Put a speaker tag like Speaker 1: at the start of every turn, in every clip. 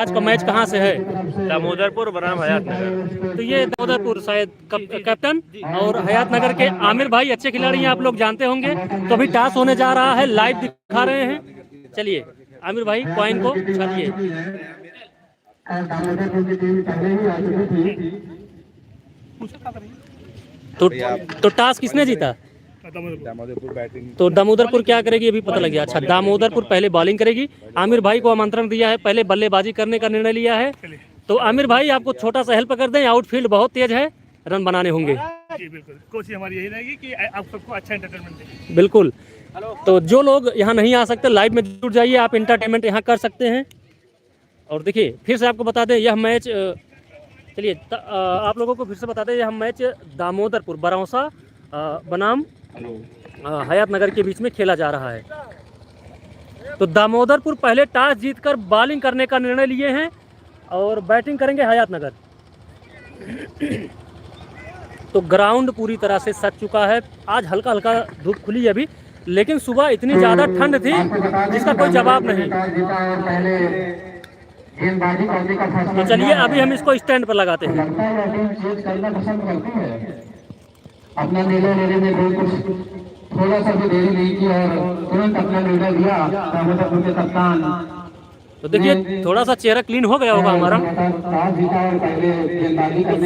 Speaker 1: आज का मैच कहाँ से है?
Speaker 2: दामोदरपुर बनाम हयात नगर।
Speaker 1: तो ये दामोदरपुर शायद कैप्टन और हयात नगर के आमिर भाई अच्छे खिलाड़ी हैं, आप लोग जानते होंगे। तो अभी टॉस होने जा रहा है, लाइव दिखा रहे हैं। चलिए आमिर भाई कॉइन को उछालिए। तो टॉस किसने जीता?
Speaker 2: दामोदरपुर बैटिंग।
Speaker 1: तो दामोदरपुर क्या करेगी अभी पता लग गया। अच्छा, दामोदरपुर पहले बॉलिंग करेगी। आमिर भाई को आमंत्रण दिया है, पहले बल्लेबाजी करने का निर्णय लिया है। तो आमिर भाई आपको छोटा सा हेल्प कर दें, आउटफील्ड बहुत तेज है, रन बनाने होंगे।
Speaker 3: जी बिल्कुल, कोशिश हमारी यही रहेगी कि आप सबको अच्छा एंटरटेनमेंट दें।
Speaker 1: बिल्कुल। तो जो लोग यहाँ नहीं आ सकते, लाइव में जुड़ जाइए, आप एंटरटेनमेंट यहाँ कर सकते हैं। और देखिए फिर से आपको बता दें यह मैच, चलिए आप लोगों को फिर से बता दें यह मैच दामोदरपुर बरौसा बनाम हयात नगर के बीच में खेला जा रहा है। तो दामोदरपुर पहले टॉस जीतकर बॉलिंग करने का निर्णय लिए हैं और बैटिंग करेंगे हयात नगर। तो ग्राउंड पूरी तरह से सज चुका है। आज हल्का हल्का धूप खुली है अभी, लेकिन सुबह इतनी ज़्यादा ठंड थी जिसका कोई जवाब नहीं। तो चलिए अभी हम इसको स्टैंड पर लगाते हैं।
Speaker 4: अपना निर्णय लेने में कोई कुछ थोड़ा सा भी देरी नहीं की और तुरंत अपना निर्णय लिया दामोदरपुर के कप्तान।
Speaker 1: तो देखिए थोड़ा सा चेहरा क्लीन हो गया होगा हमारा। तो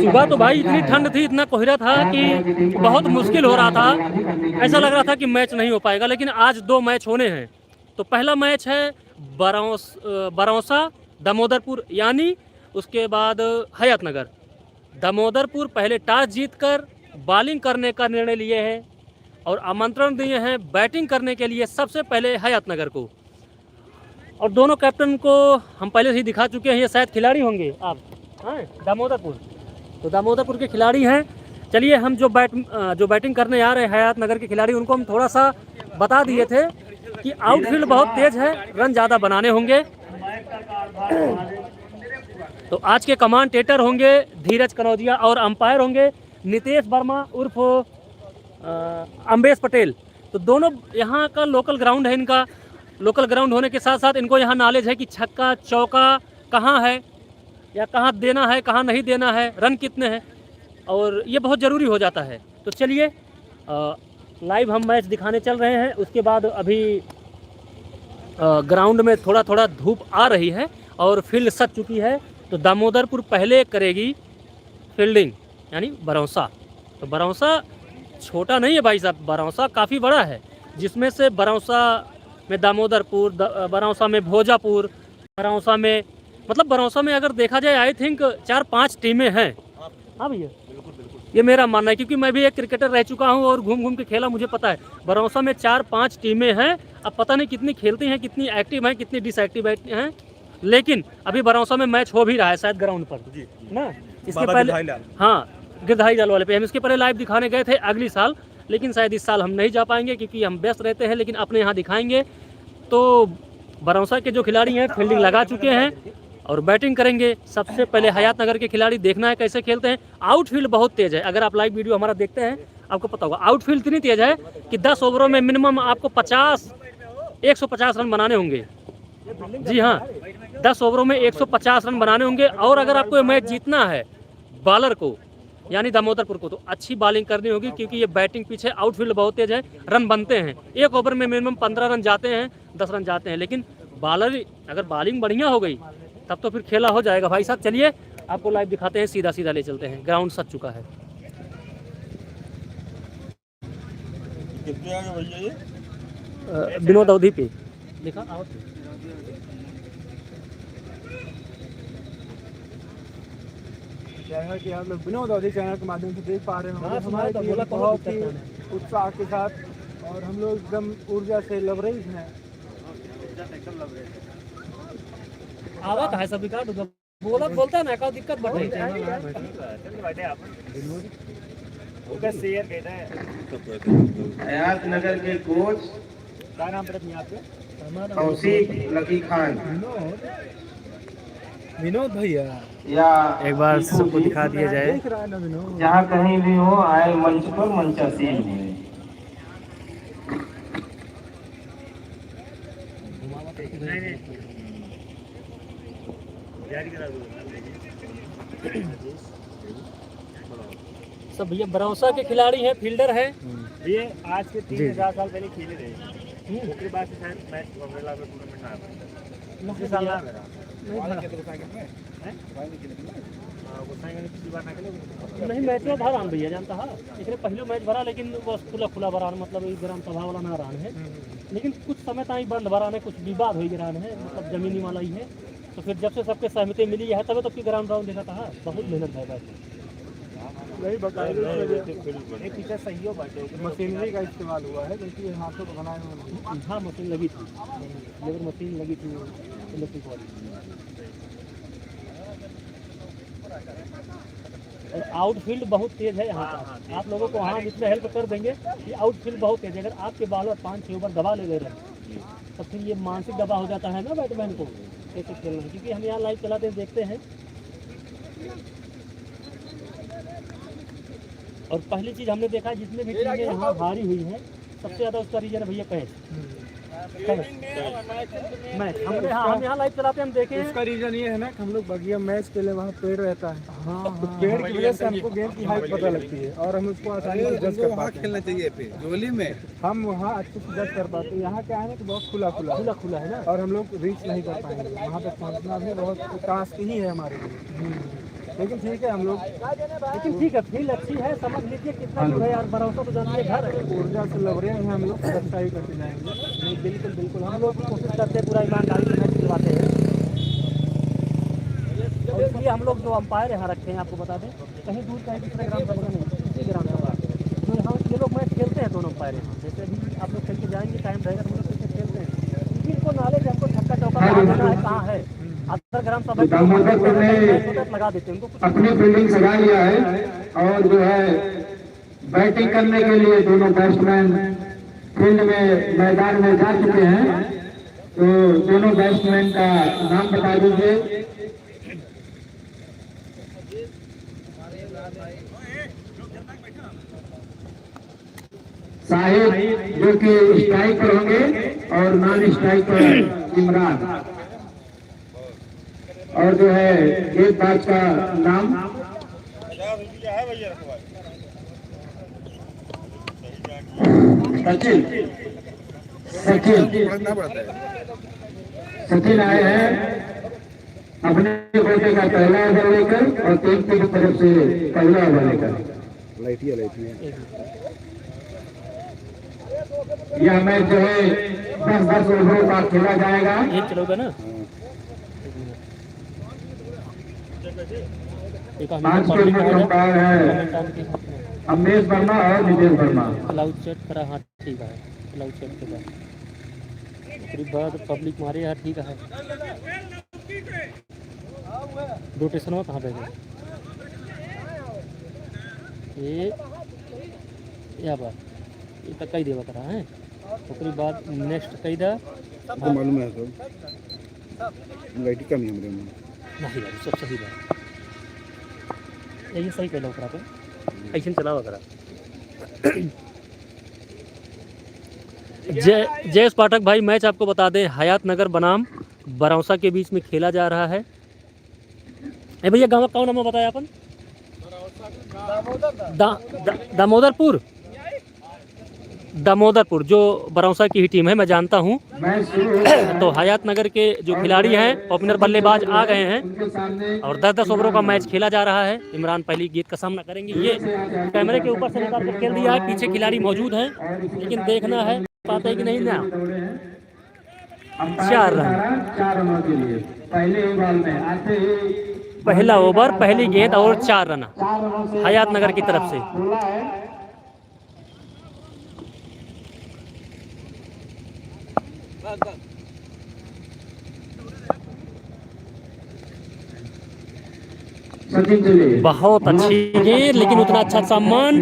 Speaker 1: सुबह तो भाई इतनी ठंड थी, इतना कोहरा था कि बहुत मुश्किल हो रहा था, ऐसा लग रहा था कि मैच नहीं हो पाएगा। लेकिन आज दो मैच होने हैं। तो पहला मैच है बरौसा दामोदरपुर, यानी उसके बाद हयात नगर। दामोदरपुर पहले टॉस जीतकर बॉलिंग करने का निर्णय लिए हैं और आमंत्रण दिए हैं बैटिंग करने के लिए सबसे पहले हयात नगर को। और दोनों कैप्टन को हम पहले से ही दिखा चुके हैं, ये शायद खिलाड़ी होंगे आप, हाँ दामोदरपुर। तो दामोदरपुर के खिलाड़ी हैं। चलिए हम जो बैटिंग करने आ रहे हैं हयात नगर के खिलाड़ी, उनको हम थोड़ा सा बता दिए थे कि आउटफील्ड बहुत तेज है, रन ज़्यादा बनाने होंगे। तो आज के कमेंटेटर होंगे धीरज कनौजिया और अंपायर होंगे नितेश वर्मा उर्फ अम्बेश पटेल। तो दोनों यहाँ का लोकल ग्राउंड है, इनका लोकल ग्राउंड होने के साथ साथ इनको यहाँ नॉलेज है कि छक्का चौका कहाँ है या कहाँ देना है कहाँ नहीं देना है, रन कितने हैं, और ये बहुत ज़रूरी हो जाता है। तो चलिए लाइव हम मैच दिखाने चल रहे हैं। उसके बाद अभी ग्राउंड में थोड़ा थोड़ा धूप आ रही है और फील्ड सज चुकी है। तो दामोदरपुर पहले करेगी फील्डिंग, यानी बरौसा। तो बरौसा छोटा नहीं है भाई साहब, बरौसा काफ़ी बड़ा है, जिसमें से बरौसा में दामोदरपुर, बरौसा में भोजापुर, बरौसा में, मतलब बरौसा में अगर देखा जाए आई थिंक 4-5 टीमें हैं। हाँ भैया ये मेरा मानना है, क्योंकि मैं भी एक क्रिकेटर रह चुका हूँ और घूम घूम के खेला, मुझे पता है बरौसा में 4-5 टीमें हैं। अब पता नहीं कितनी खेलती हैं, कितनी एक्टिव हैं, कितनी डिसएक्टिव हैं, लेकिन अभी बरौसा में मैच हो भी रहा है शायद ग्राउंड पर जी ना। इसके पहले हाँ गिरधारी लाल वाले पे हम इसके पहले लाइव दिखाने गए थे अगली साल, लेकिन शायद इस साल हम नहीं जा पाएंगे क्योंकि हम व्यस्त रहते हैं, लेकिन अपने यहाँ दिखाएंगे। तो बरौसा के जो खिलाड़ी हैं फील्डिंग लगा चुके हैं और बैटिंग करेंगे सबसे पहले हयात नगर के खिलाड़ी। देखना है कैसे खेलते हैं। आउटफील्ड बहुत तेज है, अगर आप लाइव वीडियो हमारा देखते हैं आपको पता होगा। आउटफील्ड इतनी तेज है कि 10 ओवरों में मिनिमम आपको 150 रन बनाने होंगे। जी हाँ, 10 ओवरों में 150 रन बनाने होंगे। और अगर आपको ये मैच जीतना है बॉलर को, यानी दामोदरपुर को, तो अच्छी बॉलिंग करनी होगी, क्योंकि ये बैटिंग पीछे, आउटफील्ड बहुत तेज है, रन बनते हैं। एक ओवर में मिनिमम 15 रन जाते हैं, 10 रन जाते हैं। लेकिन बॉलर अगर बॉलिंग बढ़िया हो गई तब तो फिर खेला हो जाएगा भाई साहब। चलिए आपको लाइव दिखाते हैं, सीधा सीधा ले चलते हैं। ग्राउंड सज चुका है।
Speaker 2: कितने आगे भैया ये?
Speaker 1: विनोद अवधि पे लिखा आओ।
Speaker 3: जैसा कि आप लोग विनोद अवधि चैनल के माध्यम से देख पा रहे हैं, हमारे टीम बहुत ही उत्साह के साथ और हम लोग एकदम ऊर्जा से लबरेज हैं।
Speaker 1: आवा है सभी का बोलता है ना, का दिक्कत बढ़ रही है।
Speaker 4: हयात नगर के कोच
Speaker 3: क्या नाम पड़ता है आपके?
Speaker 4: तौसीफ लकी खान,
Speaker 3: विनोद भैया,
Speaker 4: या
Speaker 1: एक बार सबको दिखा दिया जाए।
Speaker 3: देख रहा है ना विनोद?
Speaker 4: जहाँ कहीं भी हो आए मंच पर मंचासीन है।
Speaker 1: सब भैया बरौसा के खिलाड़ी हैं, फील्डर हैं।
Speaker 2: ये आज के 3-4 साल पहले खेले थे, उसके बाद से शायद मैच बंगला में टूर्नामेंट ना आया। पिछले साल ना मेरा
Speaker 1: नहीं मैच में भरा भैया जानता है, इसने पहले मैच भरा लेकिन बस खुला भरा, मतलब ग्राम सभा वाला ना रहा है, लेकिन कुछ समय तक बंद भरा है, कुछ विवाद हो गया है, मतलब जमीनी वाला ही है। तो फिर जब से सबके सहमति मिली है तब तो ग्राउंड राउंड देखा था, बहुत मेहनत है
Speaker 3: वही
Speaker 2: एक टीचर सही हो बाटे
Speaker 3: मशीनरी का इस्तेमाल हुआ है, क्योंकि हाथों को बनाए हुए नहीं।
Speaker 1: हाँ मशीन लगी थी, लेबर मशीन लगी थी इलेक्ट्रिक वाली। और आउटफील्ड बहुत तेज है यहाँ का, आप लोगों को वहाँ जितने हेल्प कर देंगे कि आउटफील्ड बहुत तेज है। अगर आपके बॉलर 5-6 ओवर दबा ले गए रहे तो फिर ये मानसिक दबाव हो जाता है ना बैटमैन को कैसे खेलना, क्योंकि हम यहाँ लाइव चलाते हैं देखते हैं। और पहली चीज़ हमने देखा जितने भी टीमें यहाँ हारी हुई हैं सबसे ज़्यादा उसका रीजन है भैया कैच मैच। हम यहाँ लाइव चलाते हैं, हम देखे हैं
Speaker 3: इसका रीजन ये है ना कि हम लोग बगिया मैच के लिए वहाँ पेड़ रहता है,
Speaker 1: हाँ
Speaker 3: तो पेड़ की वजह से हमको गेंद की हाइट पता लगती है और हम उसको आसानी से जज कर पाते हैं।
Speaker 5: खेलना चाहिए फिर जोली में
Speaker 3: हम वहाँ अच्छे से जज कर पाते हैं। यहाँ क्या है ना कि बहुत खुला है ना, और हम लोग रीच नहीं कर पाएंगे वहाँ तक पहुँचना भी बहुत टास्क ही है हमारे लिए। लेकिन ठीक है हम लोग,
Speaker 1: लेकिन ठीक है फील्ड अच्छी है, समझ लीजिए कितना जो है यार बरौसा तो जाना है घर है।
Speaker 3: ऊर्जा से लग रहे हैं हम लोग, अच्छा ही करते जाएंगे।
Speaker 1: नहीं बिल्कुल बिल्कुल, हम लोग कोशिश करते हैं पूरा ईमानदारी से मैच खिलवाते हैं। और इसलिए हम लोग जो अंपायर यहाँ रखे हैं आपको बता दें, कहीं दूर कहीं दूसरे ग्राम सभा नहीं, इसी ग्राम सभा जो यहाँ ये लोग मैच खेलते हैं दोनों अंपायर यहाँ। जैसे अभी आप लोग खेल के जाएंगे, टाइम रहेगा तो हम लोग क्रिकेट खेलते हैं, क्योंकि इनको नॉलेज हमको छक्का चौका लगाना है कहाँ है। अदर ग्राम सभा लगा देते हैं उनको,
Speaker 4: अपनी फील्डिंग सजा लिया है और जो है बैटिंग करने के लिए दोनों बैट्समैन फील्ड में मैदान में जा चुके हैं। तो दोनों बैट्समैन का नाम बता दीजिए। साहिब जो कि स्ट्राइक पर होंगे और नॉन स्ट्राइक पर इमरान, और जो है गेंदबाज का नाम सचिन आए हैं अपने बेटे का पहला ओवर लेकर और टीम की तरफ से पहला ओवर लेकर। यह मैच जो है 10-10 ओवरों का खेला जाएगा।
Speaker 1: ये चलोगे ना
Speaker 4: 5 के लिए अंपायर है अमरीश वर्मा और नितेश वर्मा।
Speaker 1: क्लाउड सेट करा, हाँ ठीक है, क्लाउड सेट के बाद फिर बाद पब्लिक मारे यार ठीक है। रोटेशन कहाँ पे गए ये या बात ये तक कई देवा करा है, उसके बाद नेक्स्ट कई दा
Speaker 5: मालूम है तो लाइट कमी हमरे में
Speaker 1: नहीं भाई सब सही बात यही सही कहना करा तो ऐसे चलावा करा। जय पाठक भाई मैच आपको बता दें हयात नगर बनाम बरौसा के बीच में खेला जा रहा है। ए भैया गाँव कौन नाम बताया अपन? दामोदरपुर जो बरौसा की ही टीम है मैं जानता हूँ। तो हयात नगर के जो खिलाड़ी हैं ओपनर बल्लेबाज आ गए हैं और 10-10 ओवरों का मैच खेला जा रहा है। इमरान पहली गेंद का सामना करेंगे, ये कैमरे के ऊपर से निकाल कर खेल दिया है, पीछे खिलाड़ी मौजूद हैं लेकिन देखना है पाते है कि नहीं ना। 4 रन पहला ओवर, पहली गेंद और 4 रन हयात नगर की तरफ से। बहुत अच्छी गेंद लेकिन उतना अच्छा सम्मान,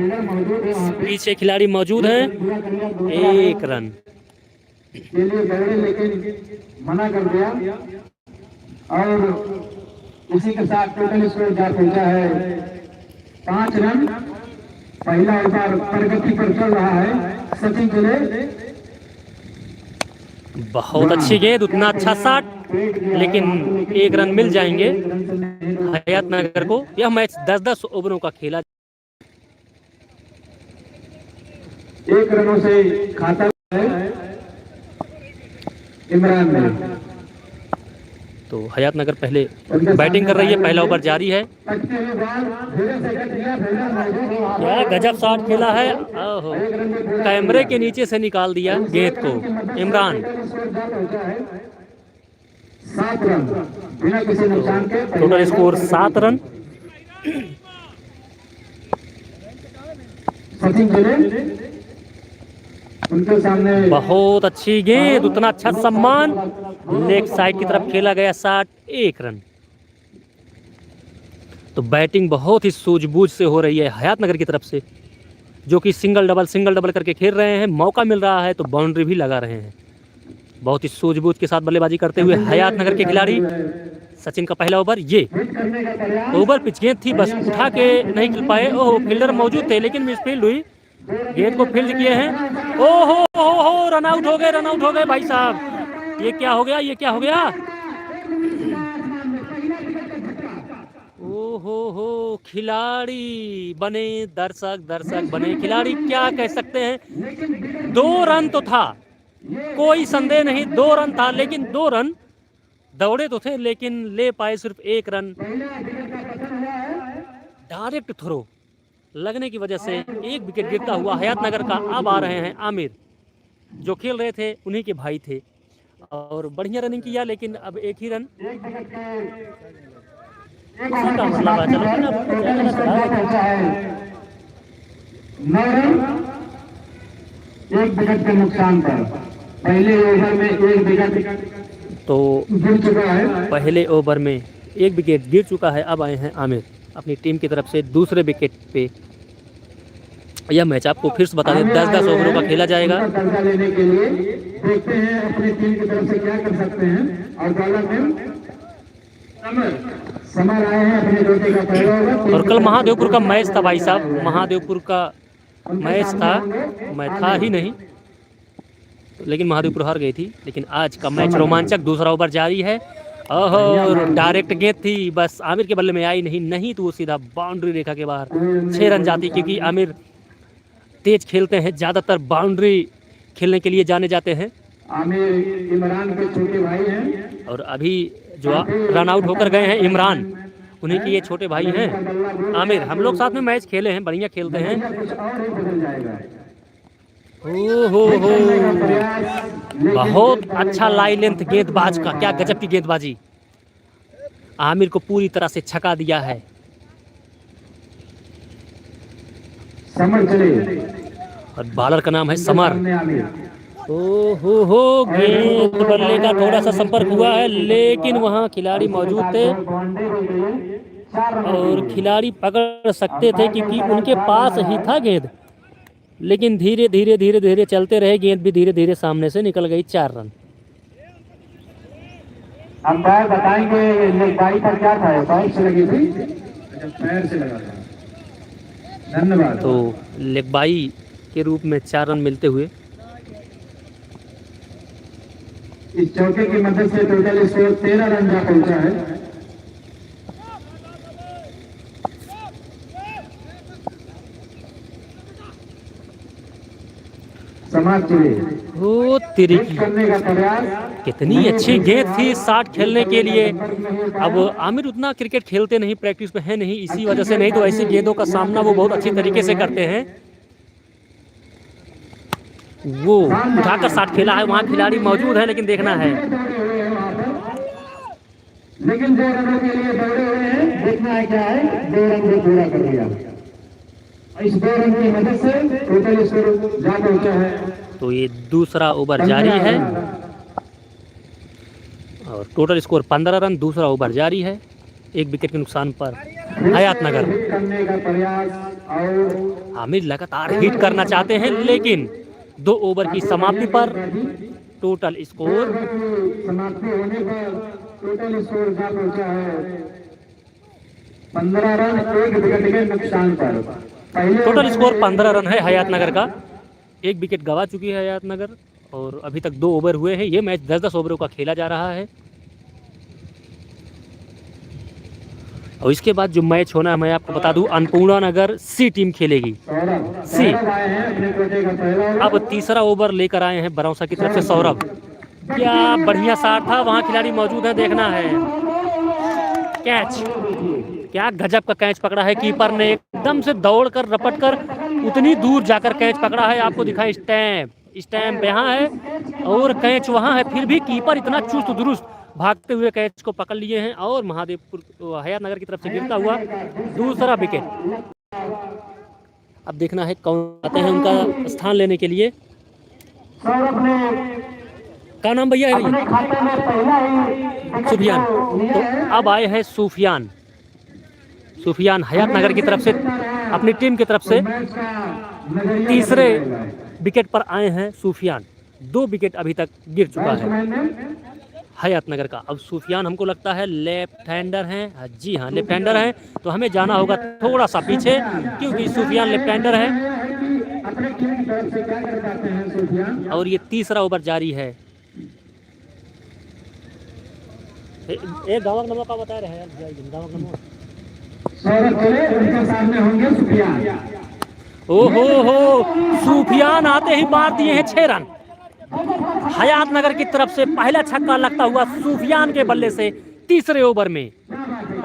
Speaker 1: पीछे खिलाड़ी मौजूद हैं। 1 रन
Speaker 4: के लिए दौड़े लेकिन मना कर दिया और इसी के साथ टोटल स्कोर जा पहुंचा है 5 रन। पहला ओवर प्रगति पर चल रहा है। सचिन चले
Speaker 1: बहुत अच्छी गेंद, उतना अच्छा शॉट, लेकिन 1 रन मिल जाएंगे हयात नगर को। यह मैच 10-10 ओवरों का खेला।
Speaker 4: 1 रनों से खाता है इमरान ने।
Speaker 1: तो हयात नगर पहले बैटिंग कर रही है, पहला ओवर जारी है। क्या गजब शॉट खेला है, ओहो, कैमरे के नीचे से निकाल दिया गेंद को इमरान।
Speaker 4: 7 रन बिना किसी नुकसान के।
Speaker 1: Total score 7 run.
Speaker 4: सचिन जिले उनके सामने
Speaker 1: बहुत अच्छी गेंद, उतना अच्छा सम्मान, लेग साइड की तरफ खेला गया शॉट, 1 रन। तो बैटिंग बहुत ही सूझबूझ से हो रही है हयात नगर की तरफ से, जो कि सिंगल डबल करके खेल रहे हैं। मौका मिल रहा है तो बाउंड्री भी लगा रहे हैं। बहुत ही सूझबूझ के साथ बल्लेबाजी करते हुए हयात नगर के खिलाड़ी। सचिन का पहला ओवर, ये ओवर पिच गेंद थी, बस उठा के नहीं खेल पाए। ओहो, फील्डर मौजूद थे लेकिन मिसफील्ड हुई, गेंद को फील्ड किए हैं। ओहो हो, रन आउट हो गए भाई साहब। ये क्या हो गया, ये क्या हो गया? ओहो हो, खिलाड़ी बने दर्शक बने खिलाड़ी, क्या कह सकते हैं। 2 रन तो था, कोई संदेह नहीं, 2 रन था, लेकिन 2 रन दौड़े तो थे लेकिन ले पाए सिर्फ 1 रन। डायरेक्ट थ्रो लगने की वजह से 1 विकेट गिरता हुआ हयात नगर का। अब आ रहे हैं आमिर, जो खेल रहे थे उन्हीं के भाई थे, और बढ़िया रनिंग किया, लेकिन अब 1 ही रन। उसी का मतलब है, चलो ना,
Speaker 4: नौ रन 1 विकेट के नुकसान पर। पहले ओवर में 1 विकेट
Speaker 1: तो
Speaker 4: गिर चुका है।
Speaker 1: पहले ओवर में 1 विकेट गिर चुका है। अब आए हैं आमिर अपनी टीम की तरफ से दूसरे विकेट पे। यह मैच आपको फिर से बता दें, 10-10 ओवरों का खेला जाएगा।
Speaker 4: कर्जा लेने के लिए देखते हैं अपनी टीम की तरफ से क्या कर सकते हैं। और बॉलर में समर आए हैं अपने बेटे का पहला ओवर।
Speaker 1: और कल महादेवपुर का मैच था भाई साहब, महादेवपुर का मैच था, मैं था ही नहीं, लेकिन महादेवपुर हार गई थी। लेकिन आज का मैच रोमांचक, दूसरा ओवर जारी है। ओहो, डायरेक्ट गेंद थी, बस आमिर के बल्ले में आई नहीं तो वो सीधा बाउंड्री रेखा के बाहर 6 रन जाती, क्योंकि आमिर तेज खेलते हैं, ज़्यादातर बाउंड्री खेलने के लिए जाने जाते हैं।
Speaker 4: आमिर इमरान के छोटे भाई हैं,
Speaker 1: और अभी जो रन आउट होकर गए हैं इमरान, उन्हीं के ये छोटे भाई हैं आमिर। हम लोग साथ में मैच खेले हैं, बढ़िया खेलते हैं।
Speaker 4: कुछ और ही बदल जाएगा।
Speaker 1: ओहो हो, बहुत अच्छा लाई लेंथ गेंदबाज का, क्या गजब की गेंदबाजी। आमिर को पूरी तरह से छका दिया है।
Speaker 4: समर चले
Speaker 1: और बॉलर का नाम है समर।
Speaker 4: सामने आमिर।
Speaker 1: ओहो हो, गेंद बल्ले का थोड़ा सा संपर्क हुआ है, लेकिन वहां खिलाड़ी मौजूद थे
Speaker 4: बाउंड्री हो गई है, 4 रन
Speaker 1: और खिलाड़ी पकड़ सकते थे, क्योंकि उनके पास ही था गेंद। लेकिन धीरे धीरे चलते रहे, गेंद भी धीरे धीरे सामने से निकल गई। 4 रन।
Speaker 4: अंपायर बताएंगे लेग बाई पर क्या था, पैर से लगी थी। पैर से लगा था। धन्यवाद।
Speaker 1: तो लेग बाई के रूप में 4 रन मिलते हुए
Speaker 4: इस चौके की मदद से टोटल स्कोर 13 रन जा पहुंचा है। समाज चले
Speaker 1: ओ तेरी की,
Speaker 4: करने का प्रयास।
Speaker 1: कितनी अच्छी गेंद थी शॉट खेलने के लिए। अब आमिर उतना क्रिकेट खेलते नहीं, प्रैक्टिस में है नहीं, इसी वजह से, नहीं तो ऐसी गेंदों का सामना वो बहुत अच्छी तरीके से करते हैं। वो उठाकर शॉट खेला है, वहाँ खिलाड़ी मौजूद है, लेकिन देखना है।
Speaker 4: लेकिन 2 रनों के लिए दौड़े हुए हैं, देखना है क्या है। 2 रन को पूरा कर दिया। इस 2 रन की मदद से टोटल स्कोर जा पहुंचा है।
Speaker 1: तो ये दूसरा ओवर जारी है और टोटल स्कोर 15 रन, दूसरा ओवर जारी है। 1 विकेट के नुकसान पर हयात नगर।
Speaker 4: करने का प्रयास और
Speaker 1: आमिर लगातार हिट करना चाहते हैं, लेकिन 2 ओवर की समाप्ति पर टोटल स्कोर
Speaker 4: समाप्ति होने पर टोटल स्कोर जा पहुंचा है 15 रन, 1 विकेट के नुकसान पर।
Speaker 1: टोटल स्कोर 15 रन है हयात नगर का। 1 विकेट गवा चुकी है हयात नगर और अभी तक 2 ओवर हुए हैं। ये मैच 10-10 ओवरों का खेला जा रहा है। और इसके बाद जो मैच होना है मैं आपको बता दूं, अन्नपूर्णा नगर सी टीम खेलेगी। सी अब तीसरा ओवर लेकर आए हैं बरौसा की तरफ से सौरभ। क्या बढ़िया शॉट था, वहां खिलाड़ी मौजूद है, देखना है। कैच, क्या गजब का कैच पकड़ा है कीपर ने, एकदम से दौड़कर रपट कर उतनी दूर जाकर कैच पकड़ा है। आपको दिखाएं, स्टैम्प यहाँ है और कैच वहाँ है, फिर भी कीपर इतना चुस्त दुरुस्त भागते हुए कैच को पकड़ लिए हैं और महादेवपुर हयात नगर की तरफ से गिरता हुआ दूसरा विकेट। अब देखना है कौन आते हैं उनका स्थान लेने के लिए। क्या नाम भैया है? सुफियान। तो अब आए हैं सूफियान हयात नगर की तरफ से, अपनी टीम की तरफ से तीसरे विकेट पर आए हैं सूफियान। 2 विकेट अभी तक गिर चुका है हयात नगर का। अब सूफियान हमको लगता है लेफ्ट हैंडर हैं। जी हाँ, लेफ्ट हैंडर हैं, तो हमें जाना होगा थोड़ा सा पीछे, क्योंकि सूफियान लेफ्ट हैंडर है। और ये तीसरा ओवर जारी है। एक गावक नमो का बता रहे हैं, गावक नमो।
Speaker 4: उनके सामने होंगे सूफियान।
Speaker 1: ओहो, सूफियान आते ही मार दिए हैं 6 रन। हयात नगर की तरफ से पहला छक्का लगता हुआ सूफियान के बल्ले से तीसरे ओवर में।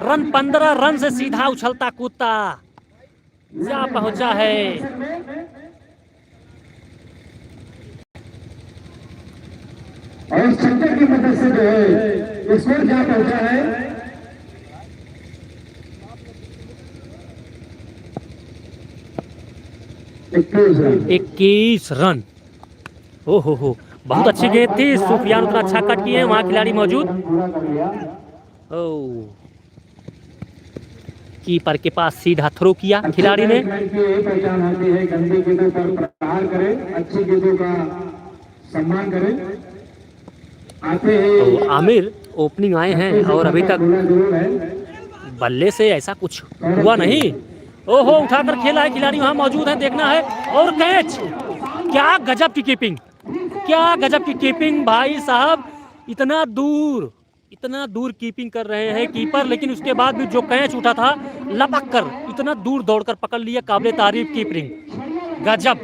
Speaker 1: रन 15 रन से सीधा उछलता कूदता जा पहुंचा है।
Speaker 4: और छक्के की मदद से जो है स्कोर जा पहुंचा है
Speaker 1: 21 रन। ओहो, बहुत अच्छी गेंद थी। सूफियान उतना अच्छा कट किए हैं, वहां खिलाड़ी मौजूद। कीपर के पास सीधा थ्रो किया खिलाड़ी ने।
Speaker 4: पहचान होती है, गंदी गेंदों पर प्रहार करे, अच्छी गेंदों का सम्मान करे। आते हैं
Speaker 1: तो आमिर ओपनिंग आए हैं और अभी तक बल्ले से ऐसा कुछ हुआ नहीं। ओहो, उठाकर खेला है खिलाड़ी, वहां मौजूद है, देखना है। और कैच, क्या गजब की कीपिंग, क्या गजब की कीपिंग भाई साहब। इतना दूर कीपिंग कर रहे हैं कीपर, लेकिन उसके बाद भी जो कैच उठा था लपक कर इतना दूर दौड़कर पकड़ लिया। काबिल तारीफ कीपिंग, गजब।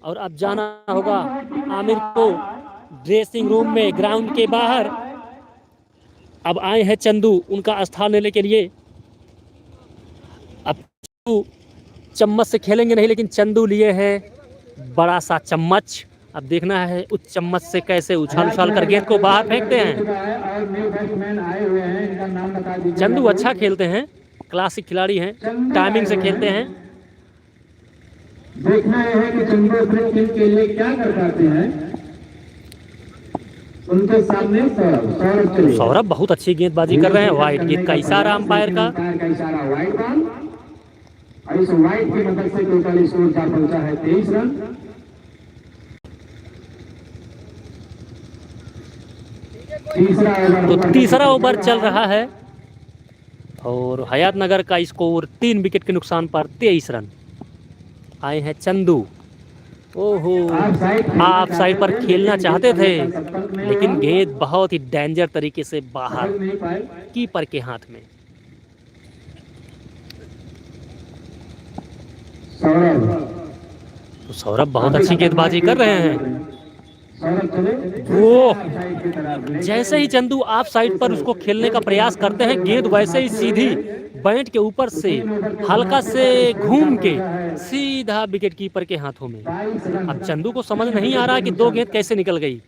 Speaker 1: और अब जाना होगा आमिर को ड्रेसिंग रूम में, ग्राउंड के बाहर। अब आए हैं चंदू उनका स्थान लेने के लिए। अब चंदू चम्मच से खेलेंगे नहीं, लेकिन चंदू लिए हैं बड़ा सा चम्मच। अब देखना है उस चम्मच से कैसे उछाल कर गेंद को बाहर फेंकते हैं। चंदू अच्छा खेलते हैं, क्लासिक खिलाड़ी हैं, टाइमिंग से खेलते हैं।
Speaker 4: देखना है कि चंदू अपने टीम के लिए क्या कर पाते हैं। उनके सामने
Speaker 1: सौरभ बहुत अच्छी गेंदबाजी कर रहे हैं। वाइट गेंद का इशारा अंपायर का।
Speaker 4: इशारा वाइट बॉल, और इस वाइट की मदद से टोटल स्कोर जा पहुंचा है 23 रन।
Speaker 1: तो तीसरा ओवर चल रहा है और हयात नगर का स्कोर 3 विकेट के नुकसान पर 23 रन। आए हैं चंदू। ओहो, आप साइड पर खेलना चाहते थे, लेकिन गेंद बहुत ही डेंजर तरीके से बाहर कीपर के हाथ में। तो सौरभ बहुत अच्छी गेंदबाजी कर रहे हैं। वो जैसे ही चंदू आप साइड पर उसको खेलने का प्रयास करते हैं, गेंद वैसे ही सीधी बैट के ऊपर से हल्का से घूम के सीधा विकेट कीपर के हाथों में। अब चंदू को समझ नहीं आ रहा कि 2 गेंद कैसे निकल गई।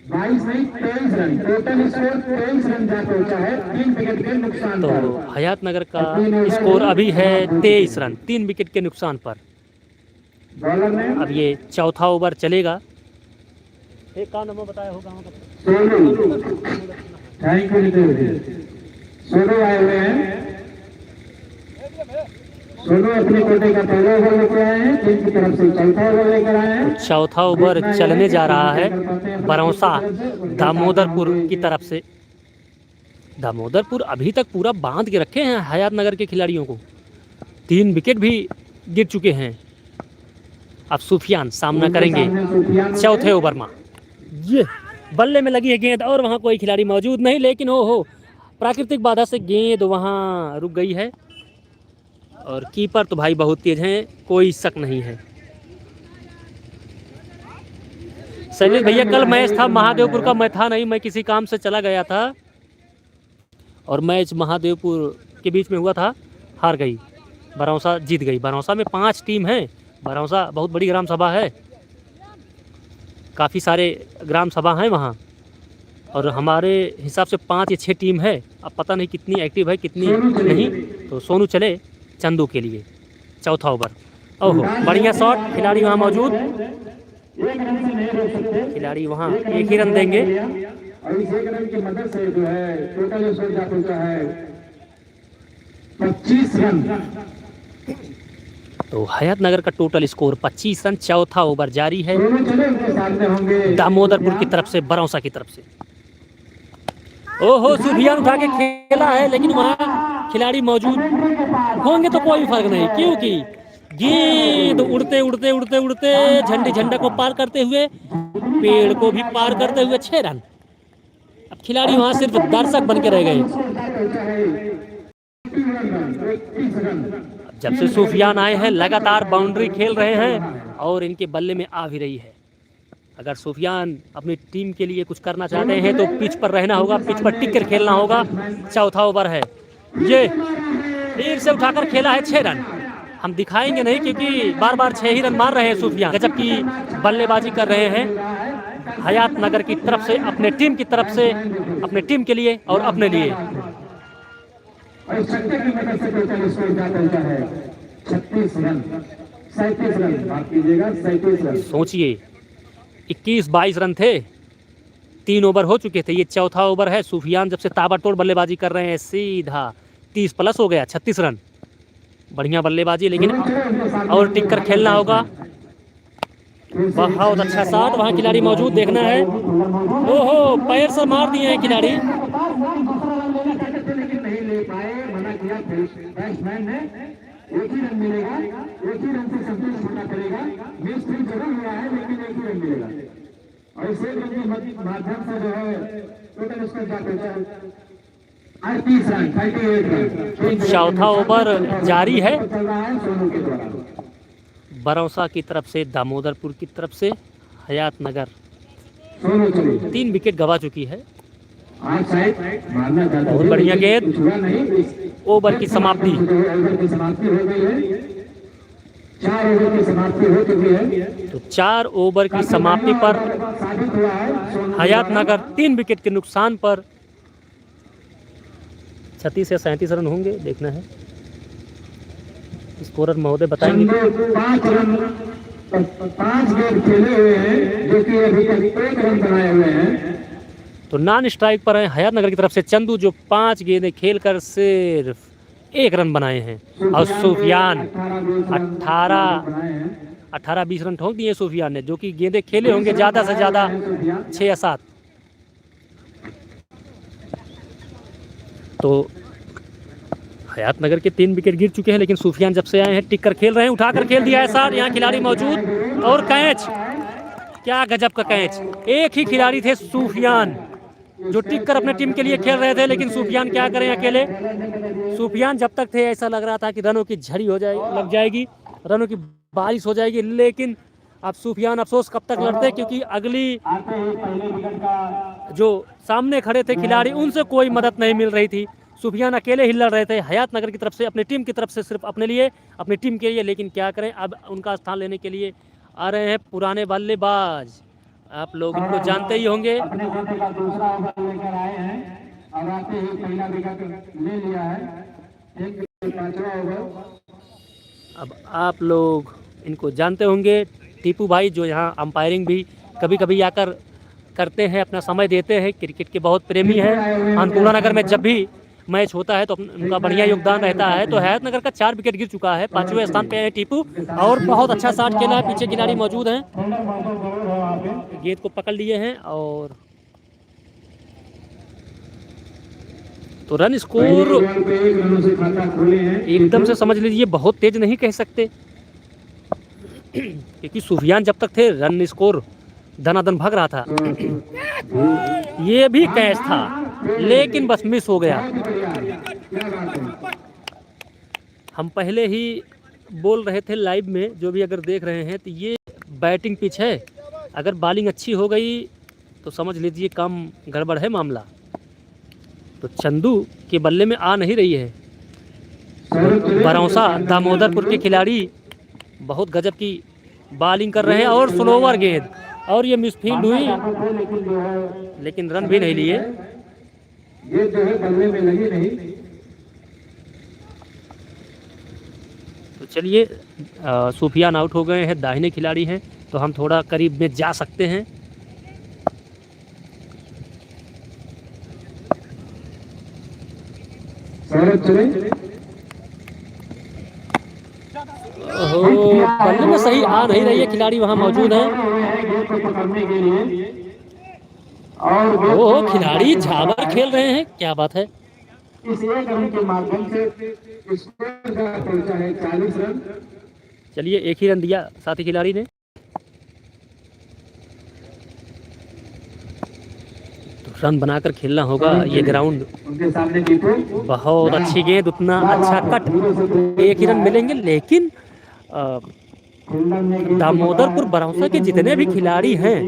Speaker 4: 22 नहीं 23 रन, टोटल स्कोर 23 रन जा पहुंचा है 3 विकेट के नुकसान पर।
Speaker 1: तो हयात नगर का स्कोर अभी है 23 रन 3 विकेट के नुकसान पर। अब ये चौथा ओवर चलेगा। एक का नंबर बताया होगा
Speaker 4: थैंक यू। सोनू आए हुए हैं। सोनू अपने कोटे का पहला ओवर लेकर आए हैं, टीम की तरफ से चौथा ओवर लेकर आए हैं।
Speaker 1: चौथा ओवर चलने जा रहा है बरौसा दामोदरपुर की तरफ से। दामोदरपुर अभी तक पूरा बांध के रखे हैं हयात नगर के खिलाड़ियों को। 3 विकेट भी गिर चुके हैं। अब सूफियान सामना करेंगे चौथे ओवर में। ये बल्ले में लगी है गेंद और वहाँ कोई खिलाड़ी मौजूद नहीं, लेकिन हो प्राकृतिक बाधा से गेंद वहाँ रुक गई है। और कीपर तो भाई बहुत तेज हैं, कोई शक नहीं है। शैलेश भैया कल मैच था महादेवपुर का, मैं था नहीं, मैं किसी काम से चला गया था और मैच महादेवपुर के बीच में हुआ था, हार गई, बरौसा जीत गई। बरौसा में 5 टीम हैं, बरौसा बहुत बड़ी ग्राम सभा है, काफ़ी सारे ग्राम सभा हैं वहाँ, और हमारे हिसाब से 5 या 6 टीम है। अब पता नहीं कितनी एक्टिव है कितनी नहीं। तो सोनू चले चंदू के लिए चौथा ओवर। ओहो बढ़िया शॉट, खिलाड़ी वहाँ मौजूद, खिलाड़ी वहाँ 1 ही रन देंगे।
Speaker 4: और इस 1 रन की मदद से जो है टोटल स्कोर जा पहुंचा है 25 रन।
Speaker 1: तो हयातनगर का टोटल स्कोर 25 रन। चौथा ओवर जारी है दामोदरपुर की तरफ से, बरौसा की तरफ से। ओहो सूफियान उठा के खेला है, लेकिन वहाँ खिलाड़ी मौजूद होंगे तो कोई फर्क नहीं, क्योंकि गेंद उड़ते उड़ते उड़ते उड़ते झंडा को पार करते हुए, पेड़ को भी पार करते हुए 6 रन। अब खिलाड़ी वहाँ सिर्फ दर्शक बन के रह गए। जब से सूफियान आए हैं लगातार बाउंड्री खेल रहे हैं और इनके बल्ले में आ भी रही है। अगर सूफियान अपनी टीम के लिए कुछ करना चाहते हैं तो पिच पर रहना होगा, पिच पर टिक कर खेलना होगा। चौथा ओवर है, ये फिर से उठाकर खेला है 6 रन। हम दिखाएंगे नहीं क्योंकि बार बार 6 ही रन मार रहे हैं सूफियान, गजब की बल्लेबाजी कर रहे हैं हयातनगर की तरफ से, अपने टीम की तरफ से, अपने टीम के लिए और अपने लिए।
Speaker 4: और छक्के की मदद से टोटल स्कोर जा पहुंचा है 36 रन, 37 रन, माफ कीजिएगा 37 रन।
Speaker 1: सोचिए 21-22 रन थे, 3 ओवर हो चुके थे, ये चौथा ओवर है। सूफियान जब से ताबड़तोड़ बल्लेबाजी कर रहे हैं, सीधा 30 प्लस हो गया, 36 रन, बढ़िया बल्लेबाजी, लेकिन और टिक कर खेलना होगा। बहुत अच्छा शॉट, वहाँ खिलाड़ी मौजूद, देखना है। ओहो पैर से मार दिए हैं खिलाड़ी।
Speaker 4: नहीं ले पाए, मना किया बैट्समैन ने। 1 ही रन मिलेगा, 1 ही रन से संतुष्ट होना पड़ेगा। मिस फील्ड जरूर हुआ है लेकिन 1 ही रन मिलेगा। और इस 1 रन के माध्यम से जो है टोटल स्कोर जा पहुंचा 38 रन, 38 रन।
Speaker 1: चौथा ओवर जारी है
Speaker 4: चल रहा है सोनू के द्वारा,
Speaker 1: बरौसा की तरफ से, दामोदरपुर की तरफ से। हयातनगर
Speaker 4: सोनू चलिए
Speaker 1: 3 विकेट गंवा चुकी है।
Speaker 4: बहुत
Speaker 1: बहुत बढ़िया गेंद, ओवर की समाप्ति।
Speaker 4: ओवर की समाप्ति हो गई है, 4 ओवर की समाप्ति हो चुकी है।
Speaker 1: तो 4 ओवर की समाप्ति पर
Speaker 4: साबित हुआ है
Speaker 1: हयातनगर 3 विकेट के नुकसान पर 36 या 37 रन होंगे, देखना है, स्कोरर महोदय बताएंगे।
Speaker 4: 5 रन, 5 गेंद खेले हुए हैं, जो कि अभी तक 1 रन बनाए हुए हैं।
Speaker 1: तो नॉन स्ट्राइक पर है हयातनगर की तरफ से चंदू, जो 5 गेंदें खेलकर सिर्फ 1 रन बनाए हैं। और सूफियान 18-20 रन ठोक दिए सूफियान ने, जो कि गेंदें खेले होंगे ज़्यादा से ज़्यादा 6 या 7। तो हयातनगर के 3 विकेट गिर चुके हैं, लेकिन सूफियान जब से आए हैं टिक कर खेल रहे हैं, उठाकर खेल दिया है शॉट, यहाँ खिलाड़ी मौजूद और कैच, क्या गजब का कैच। एक ही खिलाड़ी थे सूफियान जो टिक कर अपने टीम के लिए खेल रहे थे, लेकिन सूफियान क्या करें अकेले। सूफियान जब तक थे ऐसा लग रहा था कि रनों की झड़ी हो जाए, लग जाएगी, रनों की बारिश हो जाएगी, लेकिन अब सूफियान अफसोस कब तक लड़ते, क्योंकि अगली जो सामने खड़े थे खिलाड़ी उनसे कोई मदद नहीं मिल रही थी। सूफियान अकेले ही लड़ रहे थे हयातनगर की तरफ से, अपनी टीम की तरफ से, सिर्फ अपने लिए, अपनी टीम के लिए, लेकिन क्या करें, अब उनका स्थान लेने के लिए आ रहे हैं पुराने बल्लेबाज, आप लोग इनको जानते ही होंगे।
Speaker 4: अपने खाते का दूसरा ओवर लेकर आए हैं और आते ही पहला विकेट ले लिया है। 5वां ओवर।
Speaker 1: अब आप लोग इनको जानते होंगे, टीपू भाई, जो यहाँ अंपायरिंग भी कभी कभी आकर करते हैं, अपना समय देते हैं, क्रिकेट के बहुत प्रेमी हैं। अन्नपूर्णा नगर में जब भी मैच होता है तो उनका बढ़िया योगदान रहता है। तो हयातनगर का 4 विकेट गिर चुका है, 5वें स्थान पे है टीपू, और बहुत अच्छा शॉट खेला है, पीछे खिलाड़ी मौजूद हैं, गेंद को पकड़ लिए हैं। और तो रन स्कोर एकदम से समझ लीजिए बहुत तेज नहीं कह सकते, क्योंकि सुफियान जब तक थे रन स्कोर धनाधन भाग रहा था। ये भी कैच था लेकिन बस मिस हो गया। हम पहले ही बोल रहे थे लाइव में, जो भी अगर देख रहे हैं, तो ये बैटिंग पिच है। अगर बॉलिंग अच्छी हो गई तो समझ लीजिए काम गड़बड़ है मामला। तो चंदू के बल्ले में आ नहीं रही है। बरौसा दामोदरपुर के खिलाड़ी बहुत गजब की बॉलिंग कर रहे हैं और स्लोवर गेंद, और ये मिसफील्ड हुई लेकिन रन भी नहीं लिए।
Speaker 4: ये जो है बल्ले में लगी नहीं।
Speaker 1: तो चलिए सुफियान आउट हो गए हैं, दाहिने खिलाड़ी हैं, तो हम थोड़ा करीब में जा सकते हैं। ओहो, बल्ले में सही आ नहीं रही है, खिलाड़ी वहां मौजूद है। ओहो, खिलाड़ी झावर खेल रहे हैं, क्या बात है।
Speaker 4: इस एक रन के माध्यम से स्कोर पहुंचा है 40 रन।
Speaker 1: चलिए एक ही रन दिया साथी खिलाड़ी ने। तो रन बनाकर खेलना होगा ये ग्राउंड।
Speaker 4: उनके सामने टीपू
Speaker 1: बहुत अच्छी गेंद, उतना अच्छा कट, एक ही रन मिलेंगे। लेकिन दामोदरपुर बरौसा के जितने भी खिलाड़ी हैं,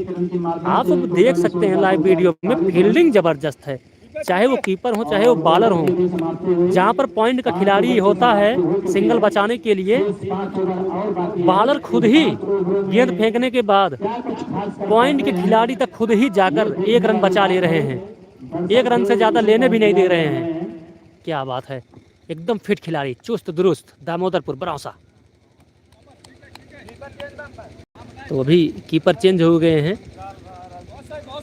Speaker 1: आप सब देख सकते हैं लाइव वीडियो में, फील्डिंग जबरदस्त है। चाहे वो कीपर हो चाहे वो बॉलर हो। जहाँ पर पॉइंट का खिलाड़ी होता है सिंगल बचाने के लिए, बॉलर खुद ही गेंद फेंकने के बाद पॉइंट के खिलाड़ी तक खुद ही जाकर एक रन बचा ले रहे हैं। एक रन से ज़्यादा लेने भी नहीं दे रहे हैं। क्या बात है, एकदम फिट खिलाड़ी, चुस्त दुरुस्त दामोदरपुर बरौसा। तो अभी कीपर चेंज हो गए हैं।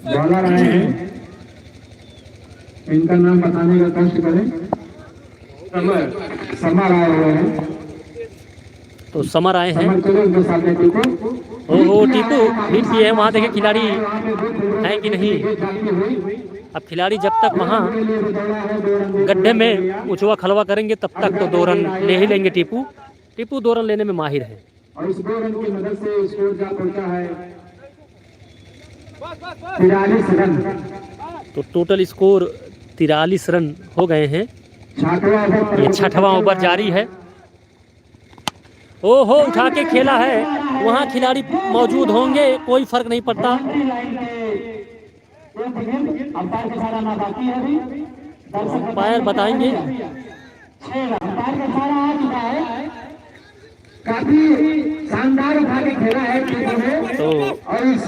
Speaker 4: बॉलर आए हैं, इनका नाम बताने का कष्ट करें। समर आए हुए हैं।
Speaker 1: तो समर आए हैं।
Speaker 4: समर चलो उनके सामने टीपू।
Speaker 1: ओहो, टीपू हिट किए हैं, वहाँ देखे खिलाड़ी हैं कि नहीं। अब खिलाड़ी जब तक वहाँ गड्ढे में उछवा खलवा करेंगे तब तक तो 2 रन ले ही लेंगे टीपू। टीपू 2 रन लेने में माहिर है।
Speaker 4: और इस 2 रन की मदद से स्कोर जा पहुंचा है 43 रन।
Speaker 1: तो टोटल स्कोर 43 रन हो गए हैं। ये 6वां ओवर जारी है। ओहो, उठा के खेला है, वहाँ खिलाड़ी मौजूद होंगे, कोई फर्क नहीं पड़ता। अंपायर बताएंगे।
Speaker 4: काफी शानदार उठा के खेला है टीपू ने।
Speaker 1: तो
Speaker 4: और इस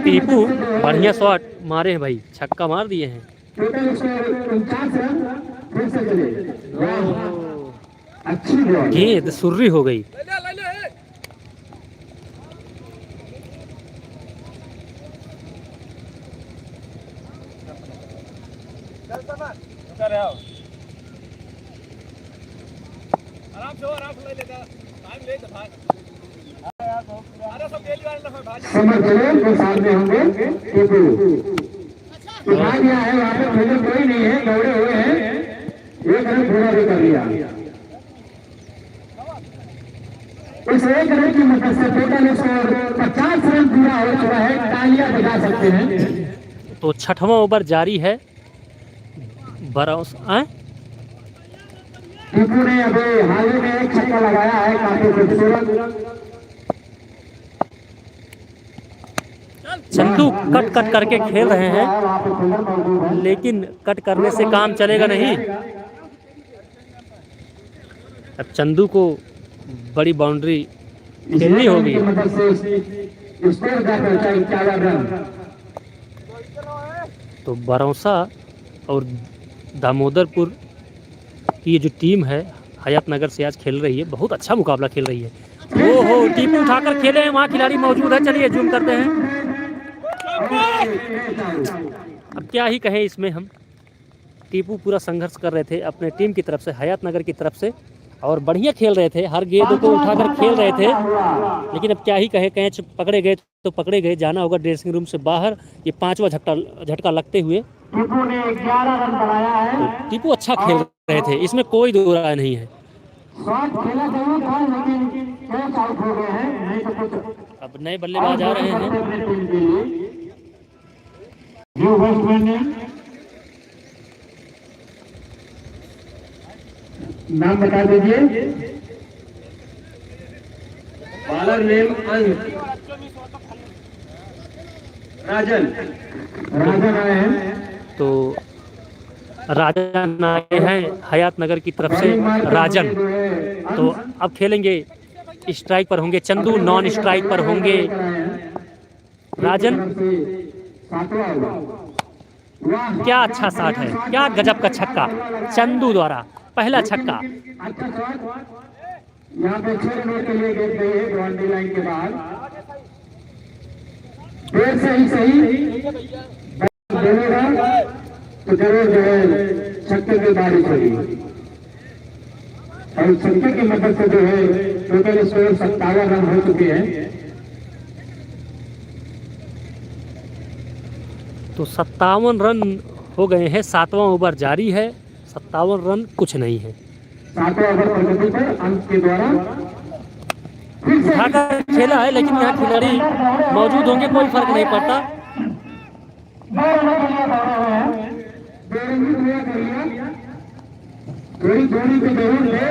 Speaker 1: टीपू बढ़िया शॉट मारे हैं भाई, छक्का मार दिए हैं।
Speaker 4: Total score 49 run. फिर से चले, अच्छी बॉल,
Speaker 1: गेंद सुर्री हो गई।
Speaker 4: समझ के सामने होंगे टीपू उठा गया है। वहाँ पे फील्डर कोई नहीं है, दौड़े हुए हैं। एक रन पूरा भी कर लिया। इस एक रन की मदद से टोटल स्कोर 50 रन पूरा हो चुका है। तालियां बजा सकते हैं।
Speaker 1: तो 6वां ओवर जारी है। बरौसा
Speaker 4: टीपू ने अभी हाल ही में एक छक्का लगाया है, काफी खूबसूरत।
Speaker 1: चंदू कट कट करके खेल रहे हैं, लेकिन कट करने से काम चलेगा नहीं। अब चंदू को बड़ी बाउंड्री खेलनी होगी। तो बरौसा और दामोदरपुर की ये जो टीम है हयातनगर से आज खेल रही है, बहुत अच्छा मुकाबला खेल रही है। ओहो, टीपू उठाकर खेले हैं, वहाँ खिलाड़ी मौजूद है। चलिए जूम करते हैं। अब क्या ही कहें इसमें हम। टीपू पूरा संघर्ष कर रहे थे अपने टीम की तरफ से, हयातनगर की तरफ से, और बढ़िया खेल रहे थे, हर गेंद को उठाकर खेल रहे थे। लेकिन अब क्या ही कहें, कैच पकड़े गए तो पकड़े गए, जाना होगा ड्रेसिंग रूम से बाहर। ये 5वां झटका लगते हुए
Speaker 4: टीपू ने 11 रन बनाया है।
Speaker 1: तो टीपू अच्छा खेल रहे थे, इसमें कोई दो राय नहीं है।
Speaker 4: शॉट खेला जरूर था लेकिन कैच आउट हो गए हैं, नहीं तो कुछ
Speaker 1: अब नए बल्लेबाज आ रहे हैं।
Speaker 4: अपनी टीम के लिए न्यू बैट्समैन ने नाम बता दीजिए।
Speaker 2: बॉलर नेम अंक राजन।
Speaker 4: राजन आए हैं।
Speaker 1: तो राजन आए हैं हयात नगर की तरफ से राजन। तो अब खेलेंगे, स्ट्राइक पर होंगे चंदू, नॉन स्ट्राइक पर होंगे राजन। क्या अच्छा शॉट है, क्या गजब का छक्का चंदू द्वारा, पहला छक्का।
Speaker 4: अच्छा शॉट, यहाँ पे 6 रनों के लिए गेंद गई है बाउंड्री लाइन के बाहर। देर से ही सही बोलेगा तो जरूर जो है छक्के की बारिश होगी और छक्के की मदद से जो है टोटल स्कोर 57 रन हो चुके हैं।
Speaker 1: तो 57 रन हो गए हैं, 7वां ओवर जारी है। 57 रन कुछ नहीं है।
Speaker 4: 7वां ओवर प्रगति पर अंक के द्वारा
Speaker 1: उठाकर खेला है, लेकिन यहाँ खिलाड़ी मौजूद होंगे, कोई फर्क नहीं पड़ता।
Speaker 4: थोड़ी दूरी पे जरूर है,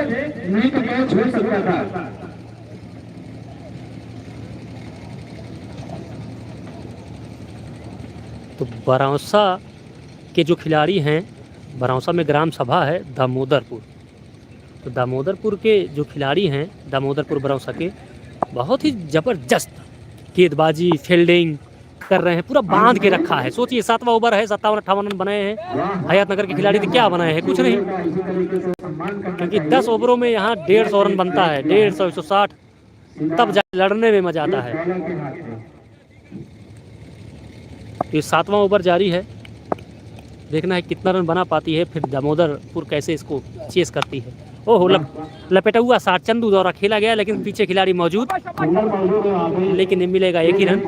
Speaker 4: नहीं तो कैच हो सकता था।
Speaker 1: तो बरौसा के जो खिलाड़ी हैं, बरौसा में ग्राम सभा है दामोदरपुर, तो दामोदरपुर के जो खिलाड़ी हैं, दामोदरपुर बरौसा के, बहुत ही ज़बरदस्त गेंदबाजी फील्डिंग कर रहे हैं, पूरा बांध के रखा है। सोचिए 7वां ओवर है, 57-58 रन बनाए हैं हयात नगर के खिलाड़ी। तो क्या बनाए हैं, कुछ नहीं, क्योंकि 10 ओवरों में यहाँ 150 रन बनता है, 150, 160, तब जा लड़ने में मजा आता है। तो ये 7वां ओवर जारी है, देखना है कितना रन बना पाती है, फिर दामोदरपुर कैसे इसको चेस करती है। ओहो, लपेटा हुआ शॉट चंदू द्वारा खेला गया, लेकिन पीछे खिलाड़ी मौजूद, लेकिन मिलेगा एक ही रन।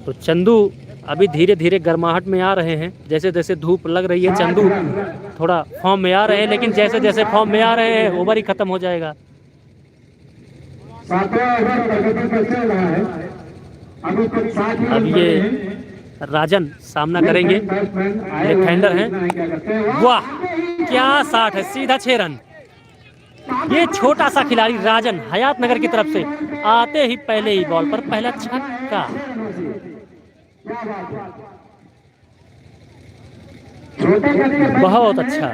Speaker 1: तो चंदू अभी धीरे धीरे गर्माहट में आ रहे हैं, जैसे जैसे धूप लग रही है चंदू थोड़ा फॉर्म में आ रहे हैं, लेकिन जैसे जैसे फॉर्म में आ रहे हैं ओवर ही खत्म हो जाएगा।
Speaker 4: 7वां ओवर प्रगति पर चल रहा है, अभी तक 7 ही
Speaker 1: अब ये राजन सामना करेंगे, लेफ्ट हैंडर हैं। वाह क्या शॉट है, सीधा 6 रन। ये छोटा सा खिलाड़ी राजन हयात नगर की तरफ से आते ही पहले ही बॉल पर पहला छक्का। बहुत अच्छा।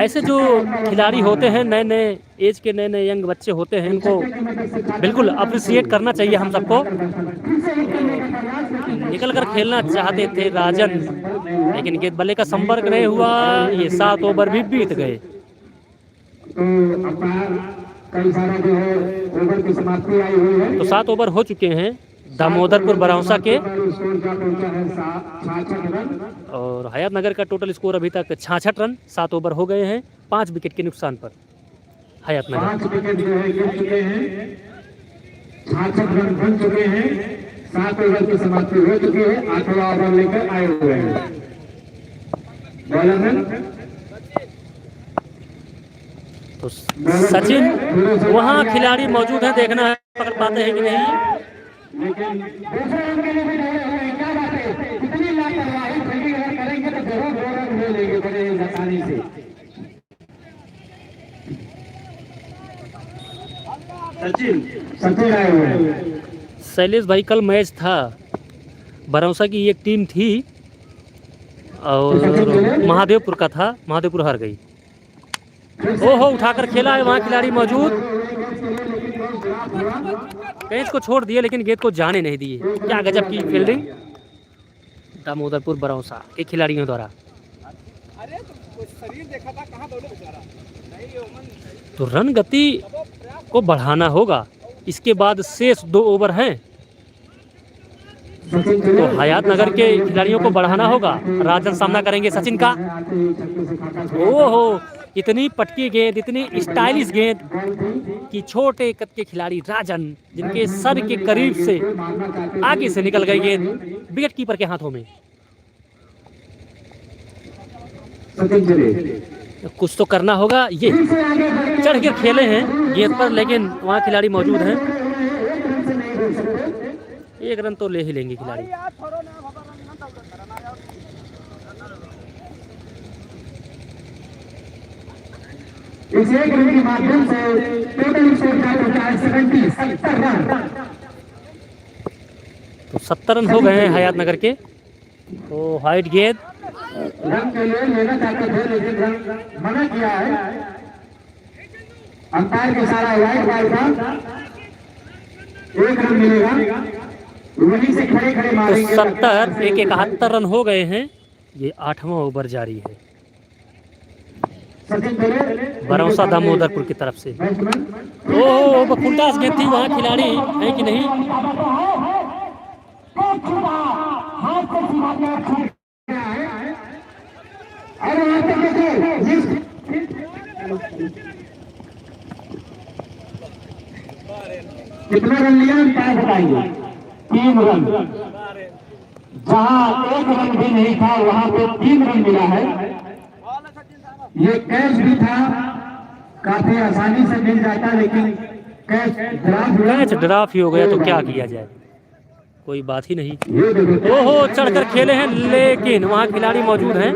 Speaker 1: ऐसे जो खिलाड़ी होते हैं, नए नए एज के, नए नए यंग बच्चे होते हैं, इनको बिल्कुल अप्रिसिएट करना चाहिए हम सबको। निकल कर खेलना चाहते थे राजन, लेकिन गेंद बल्ले का संपर्क नहीं हुआ। ये 7 ओवर भी बीत गए। तो 7 ओवर हो चुके हैं दामोदरपुर बरौसा के, और हयात नगर का टोटल स्कोर अभी तक 66 रन। 7 ओवर हो गए हैं, 5 विकेट के नुकसान पर हयात नगर।
Speaker 4: 5 विकेट जो है गिर चुके हैं, 66 रन बन चुके हैं, 7 ओवर की समाप्ति हो चुकी है। 8वां ओवर लेकर आए हुए हैं बॉलर।
Speaker 1: तो सचिन, वहाँ खिलाड़ी मौजूद हैं, देखना है पकड़ पाते हैं कि नहीं।
Speaker 4: लेकिन दूसरे रन के लिए भी डरे हुए हैं। क्या बात है, इतनी लापरवाही फील्डिंग अगर करेंगे तो जरूर 2 रन ले लेंगे बड़े आसानी से। सचिन आए हुए हैं।
Speaker 1: शैलेश भाई, कल मैच था, बरौसा की एक टीम थी और महादेवपुर का था, महादेवपुर हार गई। ओहो, उठाकर खेला है, वहाँ खिलाड़ी मौजूद, कैच को छोड़ दिए लेकिन गेंद को जाने नहीं दिए। क्या गजब की फील्डिंग दामोदरपुर बरौसा के खिलाड़ियों द्वारा। तो रन गति को बढ़ाना होगा, इसके बाद शेष 2 ओवर हैं, तो हयात नगर के खिलाड़ियों को बढ़ाना होगा। राजन सामना करेंगे सचिन का। ओहो, इतनी पटकी गेंद, इतनी स्टाइलिश गेंद कि छोटे कद के खिलाड़ी राजन, जिनके सर के करीब से आगे से निकल गई गेंद विकेट कीपर के हाथों में। कुछ तो करना होगा। ये चढ़ के खेले हैं गेंद पर, लेकिन वहाँ खिलाड़ी मौजूद हैं। 1 रन तो ले ही लेंगे खिलाड़ी।
Speaker 4: इस 1 रन के माध्यम से टोटल स्कोर का होता है 70 रन।
Speaker 1: तो 70 रन हो गए हैं हयात नगर के। तो हाइट गेंद
Speaker 4: रन के लिए लेना चाहते थे, लेकिन रन मना किया है अंपायर के सारा वाइट बॉल का। 1 रन मिलेगा, वहीं से खड़े खड़े
Speaker 1: तो
Speaker 4: मारेंगे।
Speaker 1: 70 एक 71 रन हो गए हैं। ये 8वां ओवर जारी है बरौसा दामोदरपुर की तरफ से। ओह फुलटास गेंद थी, वहाँ खिलाड़ी है कि नहीं?
Speaker 4: कितना रन लिया अंपायर बताइए? 3 रन। जहां 1 रन भी नहीं था वहां पे 3 रन मिला है। ये कैच भी था, काफी आसानी से मिल जाता, लेकिन कैच
Speaker 1: ड्राफ ही हो गया तो क्या किया जाए, कोई बात ही नहीं।
Speaker 4: ये देखो
Speaker 1: ओहो चढ़कर खेले हैं, लेकिन वहाँ खिलाड़ी मौजूद हैं।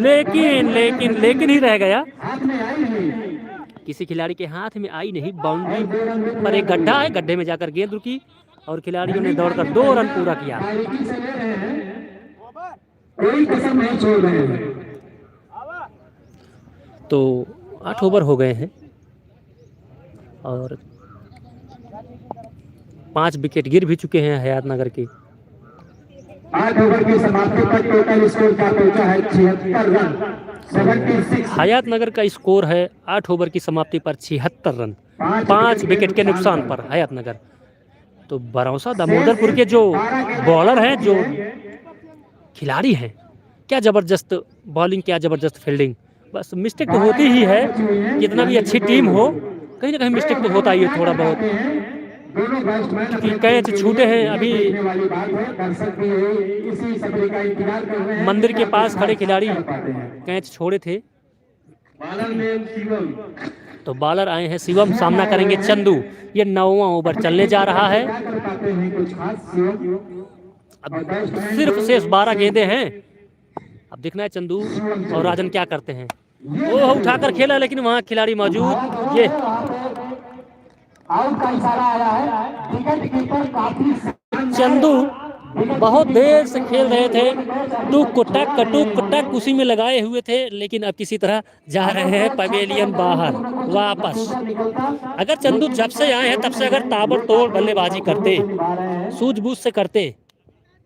Speaker 1: लेकिन ही रह गया।
Speaker 4: हाथ में आई नहीं।
Speaker 1: किसी खिलाड़ी के हाथ में आई नहीं। बाउंड्री पर एक गड्ढा है, गड्ढे में जाकर गेंद रुकी और खिलाड़ियों ने दौड़कर 2 रन पूरा किया।
Speaker 4: बारीकी से ले रहे हैं, कोई कसम नहीं छोड़ रहे हैं।
Speaker 1: तो 8 ओवर हो गए हैं और 5 विकेट गिर भी चुके हैं हयात नगर के।
Speaker 4: 8 ओवर की समाप्ति पर टोटल स्कोर का पहुंचा है 76 रन। 76।
Speaker 1: हयात नगर का स्कोर है 8 ओवर की समाप्ति पर 76 रन, 5 विकेट के नुकसान पर हयात नगर। तो बरौसा दामोदरपुर के जो बॉलर हैं, जो खिलाड़ी हैं, क्या ज़बरदस्त बॉलिंग, क्या ज़बरदस्त फील्डिंग। बस मिस्टेक तो होती ही है, कितना भी अच्छी टीम हो कहीं ना कहीं मिस्टेक तो होता ही है थोड़ा बहुत। कि कैच छूटे हैं। अभी मंदिर के पास खड़े खिलाड़ी कैच छोड़े थे। तो बॉलर आए हैं शिवम, सामना करेंगे चंदू। ये 9वां ओवर चलने जा रहा है। अब सिर्फ शेष 12 गेंदें हैं। अब देखना है चंदू और राजन क्या करते हैं। ओह उठाकर खेला, लेकिन वहाँ खिलाड़ी मौजूद। ये
Speaker 4: आउट का इशारा आया है। विकेट कीपर काफी
Speaker 1: चंदू बहुत देर से खेल रहे थे, टुक टक उसी में लगाए हुए थे, लेकिन अब किसी तरह जा रहे हैं पवेलियन बाहर वापस। अगर चंदू जब से आए हैं तब से अगर ताबड़तोड़ बल्लेबाजी करते, सूझबूझ से करते,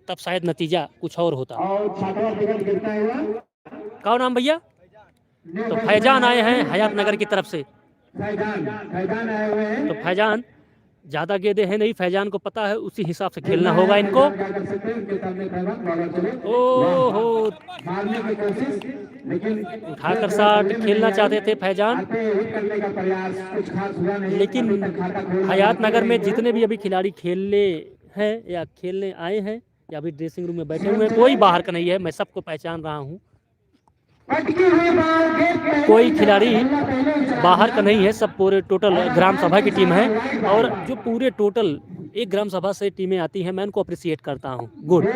Speaker 1: तब शायद नतीजा कुछ और होता। कौन नाम भैया? तो फैजान आए हैं हयात नगर की तरफ से।
Speaker 4: फैजान आए हुए हैं।
Speaker 1: तो फैजान ज़्यादा गेंदें हैं नहीं, फैजान को पता है उसी हिसाब से खेलना होगा इनको। ओहो
Speaker 4: मारने की कोशिश, लेकिन
Speaker 1: उठाकर शॉट खेलना चाहते थे फैजान,
Speaker 4: करने का प्रयास कुछ खास हुआ नहीं।
Speaker 1: लेकिन हयात नगर में जितने भी अभी खिलाड़ी खेलने हैं या खेलने आए हैं या अभी ड्रेसिंग रूम में बैठे हुए हैं, कोई बाहर का नहीं है। मैं सबको पहचान रहा हूँ, कोई खिलाड़ी बाहर का नहीं है। सब पूरे टोटल ग्राम सभा की टीम है, और जो पूरे टोटल एक ग्राम सभा से टीमें आती हैं, मैं उनको अप्रिशिएट करता हूँ। गुड,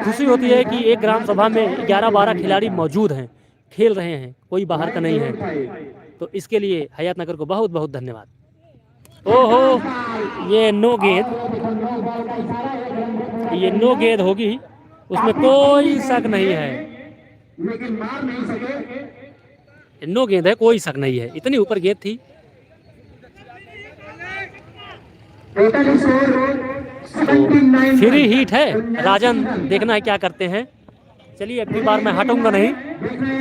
Speaker 1: खुशी होती है कि एक ग्राम सभा में 11-12 खिलाड़ी मौजूद हैं, खेल रहे हैं, कोई बाहर का नहीं है। तो इसके लिए हयात नगर को बहुत बहुत धन्यवाद। ओहो ये नो गेंद होगी, उसमें कोई शक नहीं है।
Speaker 4: लेकिन मार नहीं सके।
Speaker 1: नो गेंद है, कोई शक नहीं है, इतनी ऊपर गेंद थी।
Speaker 4: Total score 79।
Speaker 1: फ्री हिट है, राजन देखना है क्या करते हैं। चलिए अगली बार मैं हटूंगा नहीं,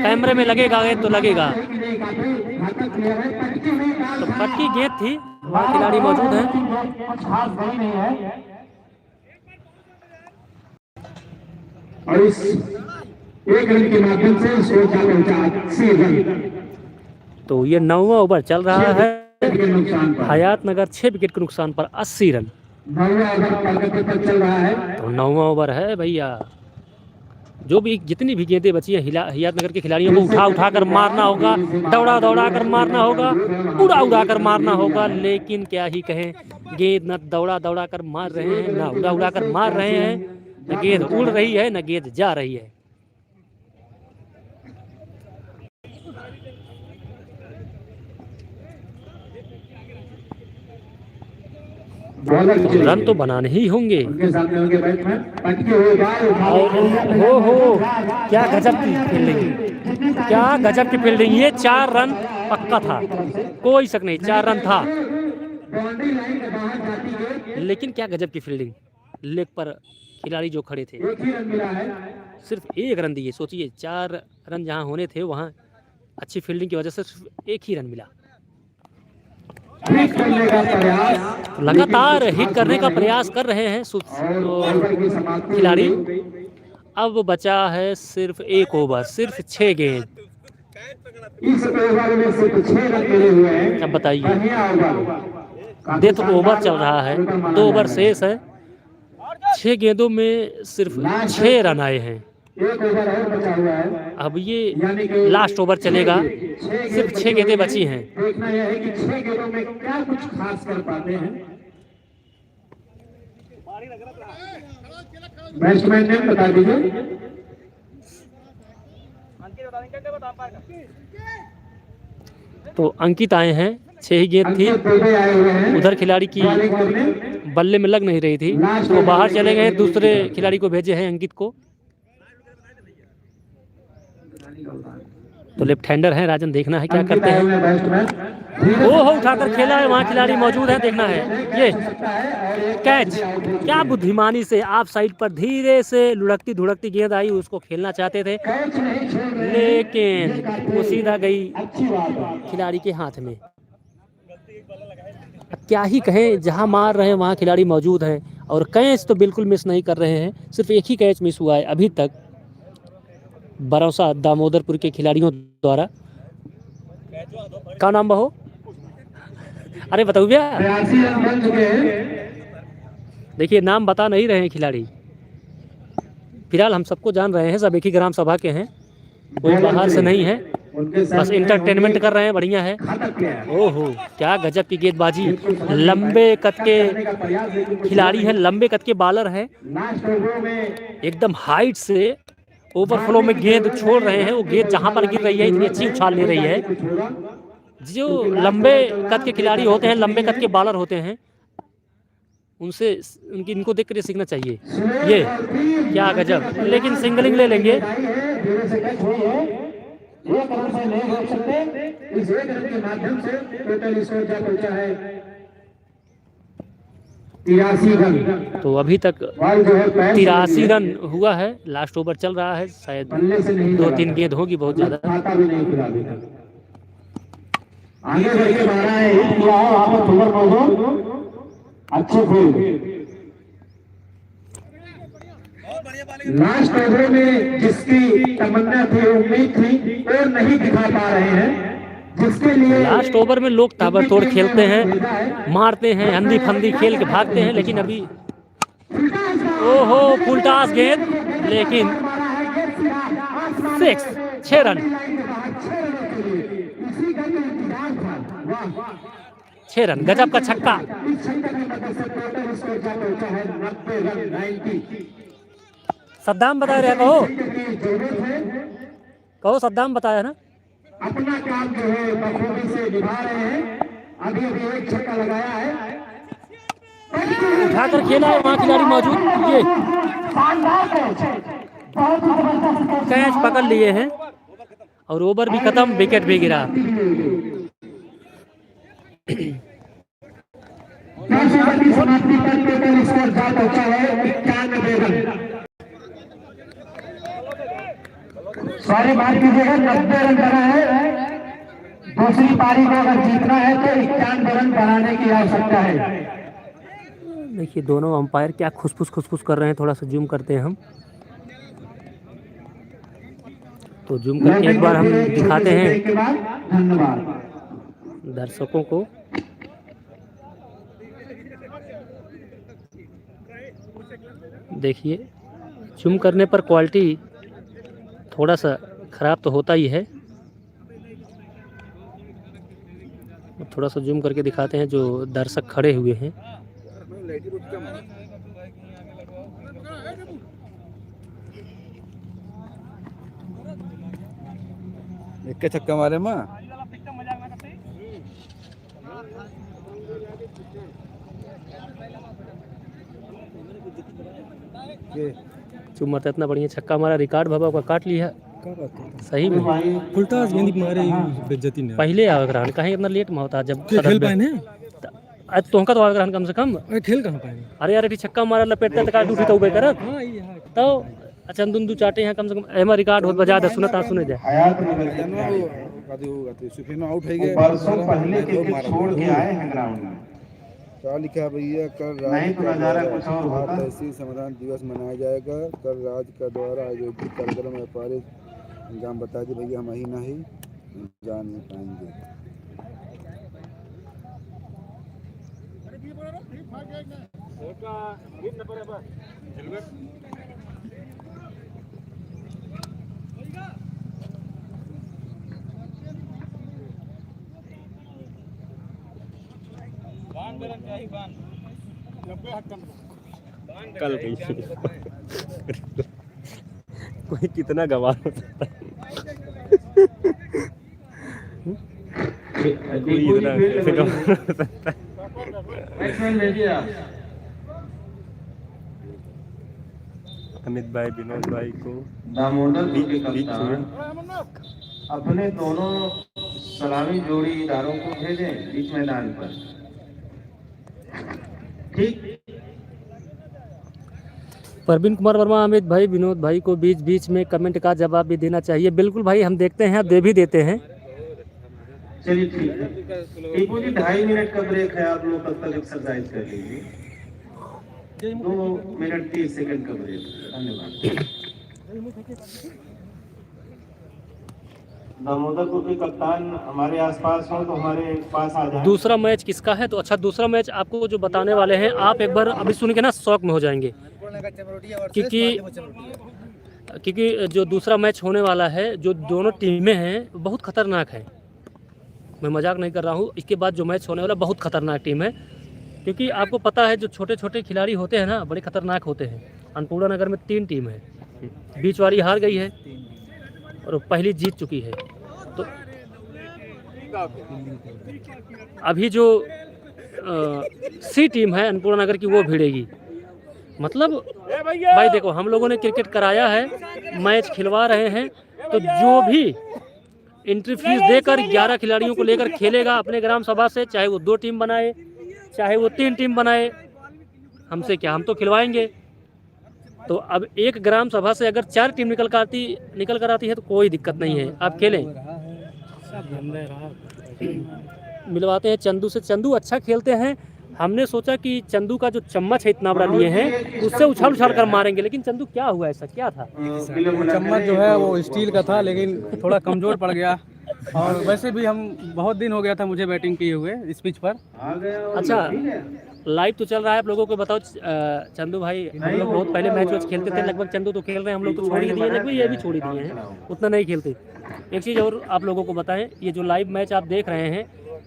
Speaker 1: कैमरे में लगेगा तो लगेगा। तो पटकी गेंद थी, वहाँ खिलाड़ी मौजूद हैं।
Speaker 4: और इस 1 रन के माध्यम से स्कोर का पहुंचा 80 रन।
Speaker 1: तो ये 9वां ओवर चल रहा है,
Speaker 4: नुकसान पर
Speaker 1: हयात नगर 6 विकेट के नुकसान पर 80 रन।
Speaker 4: 9वां ओवर कलकत्ते पर चल रहा है।
Speaker 1: तो 9वां ओवर है भैया, जो भी जितनी भी गेंदें बची हैं हियातनगर के खिलाड़ियों को उठा कर मारना होगा, दौड़ा कर मारना होगा, उड़ा कर मारना होगा। लेकिन क्या ही कहें, गेंद न दौड़ा कर मार रहे हैं, न उड़ा कर मार रहे हैं, न गेंद उड़ रही है, न गेंद जा रही है। रन तो बनाने ही होंगे। और हो क्या गजब की फील्डिंग, क्या गजब की फील्डिंग। ये 4 रन पक्का था, कोई शक नहीं, 4 रन था। लेकिन क्या गजब की फील्डिंग, लेग पर खिलाड़ी जो खड़े थे सिर्फ 1 रन दिए। सोचिए 4 रन जहां होने थे वहां अच्छी फील्डिंग की वजह से सिर्फ 1 ही रन मिला। लगातार हिट करने का प्रयास कर रहे हैं खिलाड़ी। अब बचा है सिर्फ 1 ओवर, सिर्फ 6 गेंद।
Speaker 4: इस ओवर में सिर्फ 6 रन मिले हुए हैं।
Speaker 1: अब बताइए, डेथ ओवर चल रहा है, 2 ओवर शेष है, 6 गेंदों में सिर्फ 6 रन आए हैं।
Speaker 4: 1 ओवर और बचा हुआ है।
Speaker 1: अब ये लास्ट ओवर चलेगा, सिर्फ 6 गेंदें बची हैं।
Speaker 4: देखना यह है कि 6 गेंदों में क्या कुछ खास कर पाते हैं। बैट्समैन ने बता दीजिए।
Speaker 1: तो अंकित आए हैं, 6 ही गेंद थी, उधर खिलाड़ी की बल्ले में लग नहीं रही थी तो वो बाहर चले गए, दूसरे खिलाड़ी को भेजे हैं अंकित को। तो लेफ्ट हैंडर है राजन, देखना है क्या करते हैं। ओहो उठाकर खेला है, वहाँ खिलाड़ी मौजूद है, देखना है। ये कैच, क्या बुद्धिमानी से आप साइड पर धीरे से लुढ़कती धुढ़कती गेंद आई, उसको खेलना चाहते थे लेकिन वो सीधा गई खिलाड़ी के हाथ में। क्या ही कहें, जहां मार रहे हैं वहां खिलाड़ी मौजूद हैं और कैच तो बिल्कुल मिस नहीं कर रहे हैं। सिर्फ एक ही कैच मिस हुआ है अभी तक बरौसा दामोदरपुर के खिलाड़ियों द्वारा। क्या नाम बहो, अरे बताओ भैया। देखिए नाम बता नहीं रहे हैं खिलाड़ी, फिलहाल हम सबको जान रहे हैं, सब एक ही ग्राम सभा के हैं, कोई बाहर से नहीं है, बस इंटरटेनमेंट कर रहे हैं, बढ़िया है। ओहो क्या गजब की गेंदबाजी, लंबे कद के खिलाड़ी है, लंबे कद के बॉलर है, एकदम हाइट से ओवरफ्लो में गेंद छोड़ रहे हैं। वो गेंद जहां पर गिर रही है इतनी अच्छी उछाल ले रही है। जो लंबे कद के खिलाड़ी होते हैं, लंबे कद के बॉलर होते हैं, उनसे इनको देख कर सीखना चाहिए। ये क्या गजब, लेकिन सिंगलिंग ले लेंगे। तो अभी तक 83 रन हुआ है, लास्ट ओवर चल रहा है, शायद 2-3 गेंद होगी, बहुत ज्यादा।
Speaker 4: लास्ट ओवर में जिसकी तमन्ना थी, उम्मीद थी, और नहीं दिखा पा रहे हैं, जिसके लिए
Speaker 1: लास्ट ओवर में लोग ताबड़तोड़ खेलते हैं, मारते हैं, अंधी फंदी खेल के भागते हैं, लेकिन अभी ओहो फुल टॉस गेंद, लेकिन 6 रन, 6 रन, गजब का छक्का। सद्दाम बताया रहा, कहो सद्दाम बताया ना।
Speaker 4: अपना काम जो है बखूबी से निभा रहे हैं। अभी एक छक्का लगाया है,
Speaker 1: उठाकर खेला है, वहाँ खिलाड़ी मौजूद, ये कैच पकड़ लिए हैं और ओवर भी खत्म, विकेट भी गिरा।
Speaker 4: समाप्ति पर टोटल स्कोर जा पहुंचा है 91 रन। सारी बात कीजिएगा, 90 रन बना है, दूसरी पारी को अगर जीतना है तो 91 रन बनाने की आवश्यकता है।
Speaker 1: देखिए दोनों अंपायर क्या खुसफुस कर रहे हैं, थोड़ा सा जूम करते हैं हम, तो जूम करके एक बार हम दिखाते हैं
Speaker 4: धन्यवाद
Speaker 1: दर्शकों को। देखिए जूम करने पर क्वालिटी थोड़ा सा ख़राब तो होता ही है। थोड़ा सा जूम करके दिखाते हैं जो दर्शक खड़े हुए हैं।
Speaker 5: एक के छक्का मारे माँ
Speaker 1: चुमर इतना बढ़िया छक्का मारा, रिकॉर्ड बाबा का काट लिया सही में।
Speaker 3: उल्टा गेंद मारे बेइज्जती ने
Speaker 1: पहले आवग्रहण कहीं इतना लेट में होता जब
Speaker 3: खेल पाए ने
Speaker 1: आज तो का तो आवग्रहण कम से कम।
Speaker 3: खेल कहां पाए।
Speaker 1: अरे यार छक्का मारा लपेटता तक उठी तो उबे करत
Speaker 3: हां ये है
Speaker 1: तो चंदुंदू चाटे हैं कम से कम एमा रिकॉर्ड होत बजा दे सुनता सुने दे
Speaker 4: हयात नगर के
Speaker 5: गाती सुफिनो आउट है गए
Speaker 4: बरसों पहले क्रिकेट छोड़ के आए हैं ग्राउंड में।
Speaker 5: क्या लिखा भैया? कल
Speaker 4: नहीं तो नजारा कुछ और
Speaker 5: राज्य
Speaker 4: होता।
Speaker 5: तहसील समाधान दिवस मनाया जाएगा। कल राज्य का द्वारा आयोजित कार्यक्रम में पारित अंजाम बता दी भैया, हम ही नहीं जान नहीं पाएंगे।
Speaker 1: कल गई कोई कितना गवाह हो सकता अमित भाई विनोद भाई को
Speaker 4: दामोदर के कप्तान अपने दोनों सलामी जोड़ीदारों को भेजें बीच मैदान पर। ठीक।
Speaker 1: परवीन कुमार वर्मा अमित भाई विनोद भाई को बीच बीच में कमेंट का जवाब भी देना चाहिए। बिल्कुल भाई हम देखते हैं, दे भी देते हैं।
Speaker 4: चलिए ठीक है। टीपू जी 2.5 मिनट का ब्रेक है, आप लोग तब तक एक्सरसाइज कर लीजिए। 2 मिनट 30 सेकंड का ब्रेक। धन्यवाद। दामोदरपुर के कप्तान हमारे आसपास हो तो हमारे पास आ जाए।
Speaker 1: दूसरा मैच किसका है? तो अच्छा दूसरा मैच आपको जो बताने वाले हैं आप एक बार अभी सुन के ना शौक में हो जाएंगे, क्योंकि जो दूसरा मैच होने वाला है जो दोनों टीमें हैं बहुत खतरनाक है। मैं मजाक नहीं कर रहा हूँ। इसके बाद जो मैच होने वाला बहुत खतरनाक टीम है, क्योंकि आपको पता है जो छोटे छोटे खिलाड़ी होते हैं ना बड़े खतरनाक होते हैं। अन्नपूर्णा नगर में 3 टीम है, बीच वाली हार गई है और पहली जीत चुकी है। तो अभी जो सी टीम है अन्नपूर्णा नगर की वो भिड़ेगी। मतलब भाई देखो हम लोगों ने क्रिकेट कराया है, मैच खिलवा रहे हैं, तो जो भी एंट्री फीस देकर 11 खिलाड़ियों को लेकर खेलेगा अपने ग्राम सभा से, चाहे वो 2 टीम बनाए चाहे वो 3 टीम बनाए, हमसे क्या, हम तो खिलवाएंगे। तो अब एक ग्राम सभा से अगर 4 टीम निकल कर आती है तो कोई दिक्कत नहीं है, आप खेलें। मिलवाते हैं चंदू से। चंदू अच्छा खेलते हैं। हमने सोचा कि चंदू का जो चम्मच है इतना बड़ा लिए हैं उससे उछाल कर मारेंगे, लेकिन चंदू क्या हुआ, ऐसा क्या था?
Speaker 3: चम्मच जो है वो स्टील का था लेकिन थोड़ा कमजोर पड़ गया। और वैसे भी हम बहुत दिन हो गया था मुझे बैटिंग किए हुए इस पिच पर।
Speaker 1: अच्छा लाइव तो चल रहा है, आप लोगों को बताओ। चंदू भाई हम लोग बहुत पहले मैच खेलते थे, लगभग चंदू तो खेल रहे हैं, हम लोग तो छोड़ ही दिए, लगभग ये भी छोड़ ही दिए हैं, उतना नहीं खेलते। एक चीज़ और आप लोगों को बताएं, ये जो लाइव मैच आप देख रहे हैं,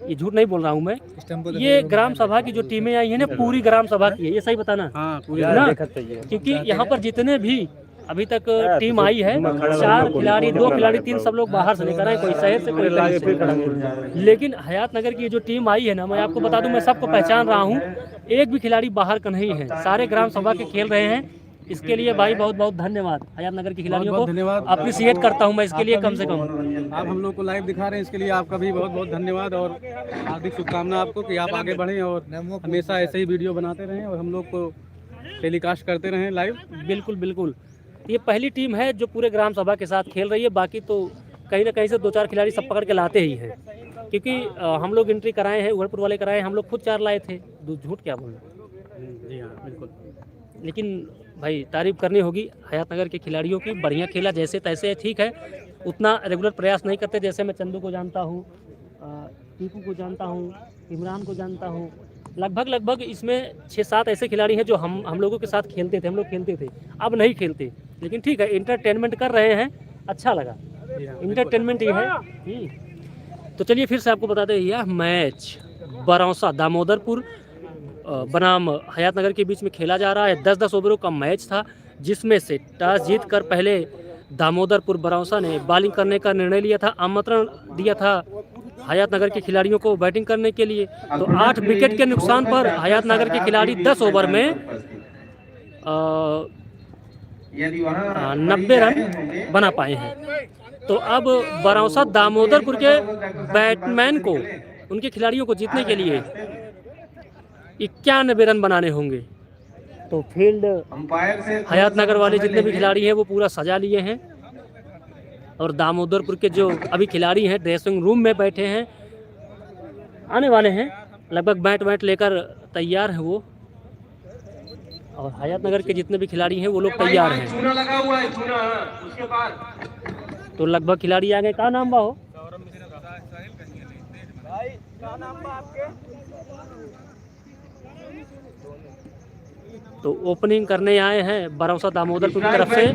Speaker 1: ये झूठ नहीं बोल रहा हूँ मैं, ये ग्राम सभा की जो टीमें आई हैं ना पूरी ग्राम सभा की है, ये सही बताना ना, क्योंकि यहाँ पर जितने भी अभी तक टीम आई है 4 खिलाड़ी 2 खिलाड़ी 3 सब लोग बाहर से लेकर आए, कोई शहर से कोई कहीं से। लेकिन हयात नगर की जो टीम आई है ना, मैं आपको बता दूं मैं सबको पहचान रहा हूं, एक भी खिलाड़ी बाहर का नहीं है, सारे ग्राम सभा के खेल रहे हैं। इसके लिए भाई बहुत बहुत धन्यवाद हयात नगर के खिलाड़ियों को,
Speaker 3: धन्यवाद
Speaker 1: अप्रिशिएट करता हूं मैं इसके लिए कम से कम।
Speaker 3: आप हम लोग को लाइव दिखा रहे हैं, इसके लिए आपका भी बहुत बहुत धन्यवाद और हार्दिक शुभकामना आपको कि आप आगे बढ़ें और हमेशा ऐसे ही वीडियो बनाते रहें और हम लोग को टेलीकास्ट करते रहें लाइव।
Speaker 1: बिल्कुल बिल्कुल। ये पहली टीम है जो पूरे ग्राम सभा के साथ खेल रही है, बाकी तो कहीं ना कहीं से 2-4 खिलाड़ी सब पकड़ के लाते ही हैं, क्योंकि हम लोग एंट्री कराए हैं, उगड़पुर वाले कराए हैं, हम लोग खुद 4 लाए थे, झूठ क्या बोलूं।
Speaker 3: जी हाँ बिल्कुल।
Speaker 1: लेकिन भाई तारीफ करनी होगी हयात नगर के खिलाड़ियों की, बढ़िया खेला, जैसे तैसे ठीक है, उतना रेगुलर प्रयास नहीं करते। जैसे मैं चंदू को जानता हूँ, टीपू को जानता हूँ, इमरान को जानता हूँ, लगभग इसमें 6-7 ऐसे खिलाड़ी हैं जो हम लोगों के साथ खेलते थे, हम लोग खेलते थे, अब नहीं खेलते। लेकिन ठीक है, एंटरटेनमेंट कर रहे हैं, अच्छा लगा, इंटरटेनमेंट ही है। तो चलिए फिर से आपको बताते हैं, यह मैच बरौसा दामोदरपुर बनाम हयात नगर के बीच में खेला जा रहा है। 10-10 ओवरों का मैच था, जिसमें से टॉस जीतकर पहले दामोदरपुर बरौसा ने बॉलिंग करने का निर्णय लिया था। आमंत्रण दिया था हयात नगर के खिलाड़ियों को बैटिंग करने के लिए। तो 8 विकेट के नुकसान पर हयात नगर के खिलाड़ी 10 ओवर में 90 रन बना पाए हैं। तो अब बरौसा दामोदरपुर के बैट्समैन को, उनके खिलाड़ियों को जीतने के लिए 91 रन बनाने होंगे। तो फील्ड हयात नगर वाले जितने भी खिलाड़ी हैं वो पूरा सजा लिए हैं, और दामोदरपुर के जो अभी खिलाड़ी हैं ड्रेसिंग रूम में बैठे हैं, आने वाले हैं, लगभग बैट लेकर तैयार हैं वो। और हयात नगर के जितने भी खिलाड़ी हैं वो लोग तैयार हैं।
Speaker 4: चूना लगा हुआ है, चूना, उसके बाद
Speaker 1: तो लगभग खिलाड़ी आ गए। क्या नाम बा हो? तो ओपनिंग करने आए हैं बरौसा दामोदरपुर की तरफ से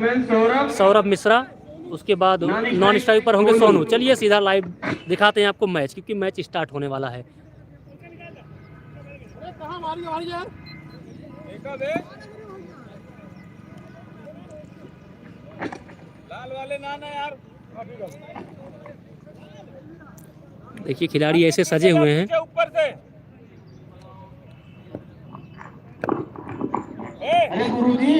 Speaker 1: सौरभ मिश्रा, उसके बाद नॉन स्ट्राइक पर होंगे सोनू। चलिए सीधा लाइव दिखाते हैं आपको मैच, क्योंकि मैच स्टार्ट होने वाला है। देखिए खिलाड़ी ऐसे सजे हुए हैं।
Speaker 4: अरे गुरुजी,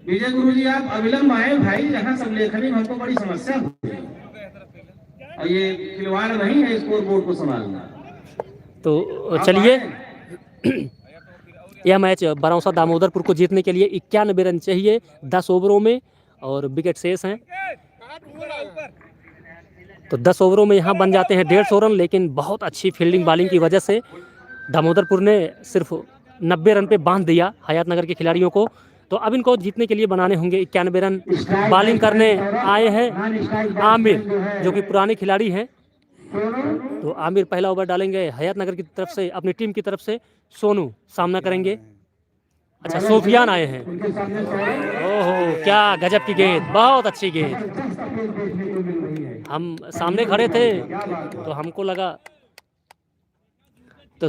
Speaker 4: विजय गुरुजी, आप अविलंब आए भाई, यहाँ सब लेखनी में हमको बड़ी समस्या हुई है और ये खिलवाड़ नहीं है स्कोर बोर्ड को संभालना।
Speaker 1: तो चलिए, यह मैच बरौसा दामोदरपुर को जीतने के लिए 91 रन चाहिए 10 ओवरों में, और विकेट शेष हैं। तो 10 ओवरों में यहाँ बन जाते हैं 150 रन, लेकिन बहुत अच्छी फील्डिंग बॉलिंग की वजह से दामोदरपुर ने सिर्फ 90 रन पे बांध दिया हयात नगर के खिलाड़ियों को। तो अब इनको जीतने के लिए बनाने होंगे 91 रन। बॉलिंग करने आए हैं आमिर, जो कि पुराने खिलाड़ी हैं। तो आमिर पहला ओवर डालेंगे हयात नगर की तरफ से, अपनी टीम की तरफ से। सोनू सामना करेंगे। अच्छा, सूफियान आए हैं। ओहो, क्या गजब की गेंद, बहुत अच्छी गेंद। हम सामने खड़े थे तो हमको लगा, तो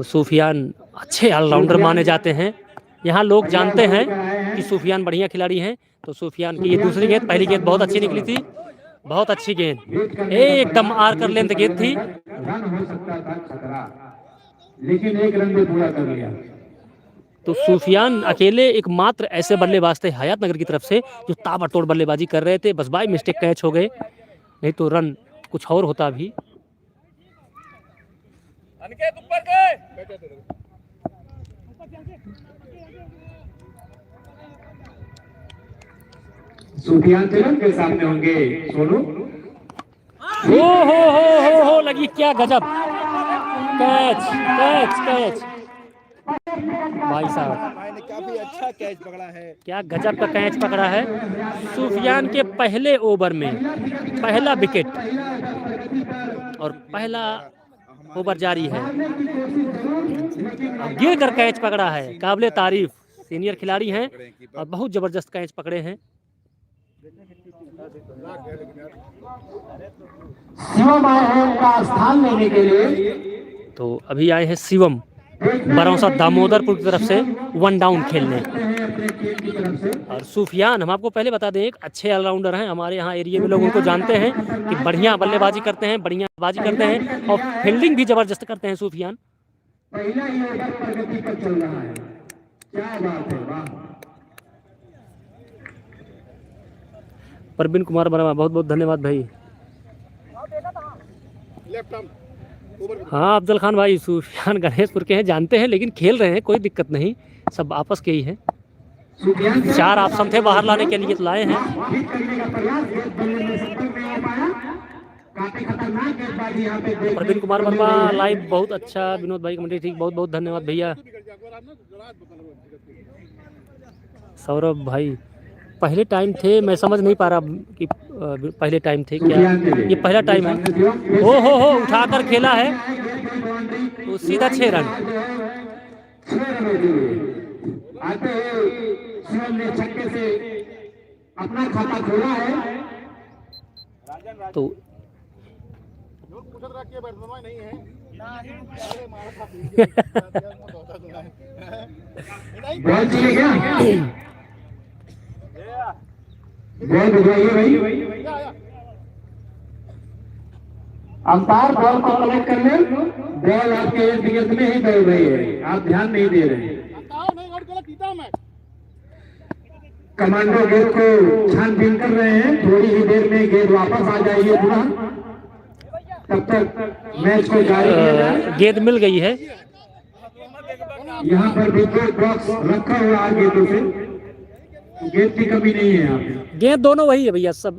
Speaker 1: सूफियान अच्छे ऑलराउंडर माने जाते हैं। यहाँ लोग जानते हैं कि सूफियान बढ़िया खिलाड़ी हैं। तो सूफियान की ये दूसरी गेंद, पहली गेंद बहुत अच्छी निकली थी, बहुत अच्छी गेंद, एकदम आर कर लेंथ गेंद थी।
Speaker 4: रन हो सकता था खतरा, लेकिन एक रन में पूरा कर लिया।
Speaker 1: तो सूफियान अकेले एकमात्र ऐसे बल्लेबाज थे हयात नगर की तरफ से जो ताबड़तोड़ बल्लेबाजी कर रहे थे। बस बाय मिस्टेक कैच हो गए, नहीं तो रन कुछ और होता भी।
Speaker 4: सूफियान तिलक के सामने होंगे सोनू।
Speaker 1: हो लगी, क्या गजब कैच कैच कैच भाई साहब,
Speaker 2: भाई ने काफी अच्छा कैच पकड़ा है।
Speaker 1: क्या गजब का कैच पकड़ा है। सूफियान के पहले ओवर में पहला विकेट और पहला ओवर जारी है, गिर कर कैच पकड़ा है। काबिले तारीफ, सीनियर खिलाड़ी हैं और बहुत जबरदस्त कैच पकड़े हैं।
Speaker 4: शिवम आए हैं उनका स्थान लेने के लिए।
Speaker 1: तो अभी आए हैं शिवम बरौसा दामोदरपुर की तरफ से 1 डाउन खेलने। और सूफियान, हम आपको पहले बता दें, एक अच्छे ऑलराउंडर हैं। हमारे यहाँ एरिया में लोग उनको जानते हैं कि बढ़िया बल्लेबाजी करते हैं, बढ़िया बाजी करते हैं और फील्डिंग भी जबरदस्त करते हैं सूफियान।
Speaker 4: पहला ही ओवर प्रगति पर चल रहा है, क्या बात है, वाह।
Speaker 1: परवीन कुमार वर्मा, बहुत बहुत धन्यवाद भाई। हाँ अफजल खान भाई, सूफियान गणेशपुर के हैं, जानते हैं, लेकिन खेल रहे हैं, कोई दिक्कत नहीं, सब आपस के ही हैं। 4 ऑप्शन थे बाहर लाने के लिए, तो लाए हैं। परवीन कुमार वर्मा लाइव बहुत अच्छा। विनोद भाई कमेंट्री ठीक, बहुत बहुत धन्यवाद भैया। सौरभ भाई, पहले टाइम थे, मैं समझ नहीं पा रहा कि पहले टाइम थे क्या, ये पहला टाइम है। हो उठाकर खेला है तो सीधा 6 रन।
Speaker 4: आते हुए शिवम ने छक्के से अपना खाता खोला है।
Speaker 1: तो
Speaker 4: बॉल चले गया, बॉल भिजवाइए भाई। अंपायर बॉल को कलेक्ट कर ले, बॉल आपके इर्द गिर्द में ही दौड़ रही है, आप ध्यान नहीं दे रहे हैं। कमांडो गेंद को छानबीन कर रहे हैं, थोड़ी ही देर में गेंद वापस आ जाएगी पूरा, तब तक मैच को जारी किया जाए।
Speaker 1: गेंद मिल गई है।
Speaker 4: यहाँ पर भी दो बॉक्स रखा हुआ है गेंदों से, गेंद की कमी नहीं है यहाँ पे।
Speaker 1: गेंद दोनों वही है भैया सब।